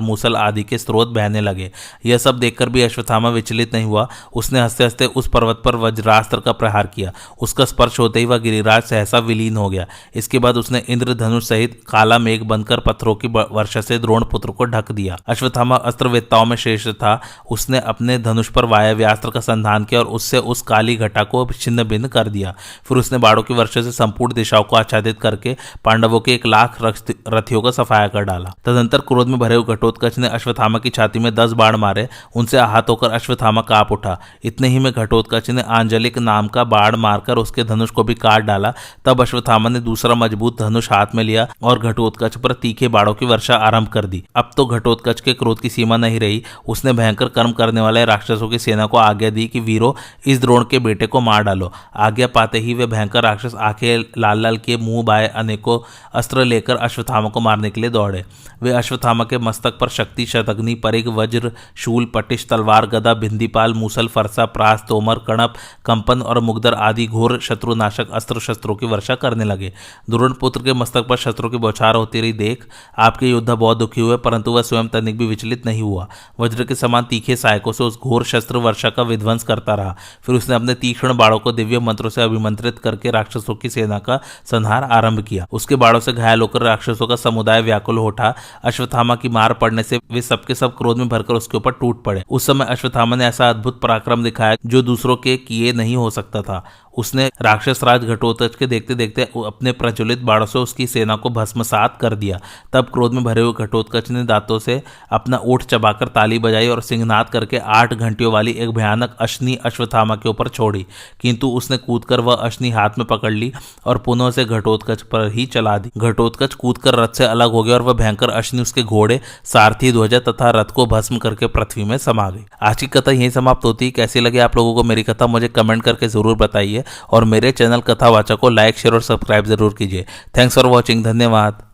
मूसल आदि के स्रोत बहने लगे। यह सब देखकर भी अश्वत्थामा विचलित नहीं हुआ। उसने हंसते हंसते उस पर्वत पर वज्रास्त्र का प्रहार किया। उसका स्पर्श होते ही वह गिरिराज सहसा विलीन हो गया। इसके बाद उसने इंद्रधनुष सहित काला मेघ बनकर पत्थरों की वर्षा से द्रोण पुत्र को ढक दिया। अश्वत्थामा अस्त्रवेत्ताओं में श्रेष्ठ था। उसने अपने धनुष पर वायव्यास्त्र का संधान किया और उससे उस काली घटा को छिन्न भिन्न कर दिया। फिर उसने बाड़ों की वर्षा से संपूर्ण दिशाओं को आच्छादित करके पांडवों के 1,00,000 रथियों का सफाया कर डाला। तदंतर क्रोध में भरे हुए घटोत्कच ने अश्वत्थामा की छाती में 10 बाण मारे। उनसे आहत होकर अश्वत्थामा कांप उठा। इतने ही में घटोत्कच ने आंजलिक नाम का बाण मारकर उसके धनुष को भी काट डाला। तब अश्वत्थामा ने दूसरा मजबूत धनुष हाथ में लिया और घटोत्कच पर तीखे बाड़ों की वर्षा आरंभ कर दी। अब तो घटोत्कच के क्रोध की सीमा नहीं रही। उसने भयंकर कर्म करने वाले राक्षसों की सेना को आज्ञा दी कि वीरों, इस द्रोण के बेटे को मार डालो। आज्ञा पाते ही वे भयंकर राक्षस आंखें लाल लाल के मुंह बाए अनेकों अस्त्र लेकर अश्वत्थामा को मारने के लिए दौड़े। वे अश्वत्थामा के मस्तक पर शक्ति, शतग्नि, परिघ, वज्र, शूल, पटिश, तलवार, गदा, भिंदीपाल, मूसल, फरसा, प्रास, तोमर, कणप, कंपन और मुगदर आदि घोर शत्रुनाशक अस्त्र शस्त्रों की वर्षा करने लगे। द्रोण पुत्र के मस्तक पर शस्त्रों की बौछार होती रही देख आपके योद्धा बहुत दुखी हुए, परंतु वह स्वयं तनिक भी विचलित नहीं हुआ। वज्र के समान तीखे सहायकों से उस घोर शस्त्र वर्षा का विध्वंस करता रहा। फिर उसने अपने तीक्ष्ण बाड़ों को दिव्य मंत्रों से अभिमंत्रित करके राक्षसों की सेना का संहार आरंभ किया। उसके बाड़ों से घायल होकर राक्षसों का समुदाय व्याकुल हो उठा। अश्वत्थामा की मार पड़ने से वे सबके सब क्रोध में भरकर उसके ऊपर टूट पड़े। उस समय अश्वत्थामा ने ऐसा अद्भुत पराक्रम दिखाया जो दूसरों के किए नहीं हो सकता था। उसने राक्षस राज घटोत्कच के देखते देखते अपने प्रज्वलित बाड़ों से उसकी सेना को भस्मसात कर दिया। तब क्रोध में भरे हुए घटोत्कच ने दांतों से अपना ओठ चबाकर ताली बजाई और सिंहनाद करके 8 घंटियों वाली एक भयानक अश्नि अश्वत्थामा के ऊपर छोड़ी। किंतु उसने कूदकर वह अश्नि हाथ में पकड़ ली और पुनः उसे घटोत्कच पर ही चला दी। घटोत्कच कूदकर रथ से अलग हो गया और वह भयंकर अश्नि उसके घोड़े, सारथी, ध्वजा तथा रथ को भस्म करके पृथ्वी में समा गई। आज की कथा यही समाप्त होती है। कैसी लगी आप लोगों को मेरी कथा मुझे कमेंट करके जरूर बताइए और मेरे चैनल कथावाचक को लाइक, शेयर और सब्सक्राइब जरूर कीजिए। Thanks for watching. धन्यवाद।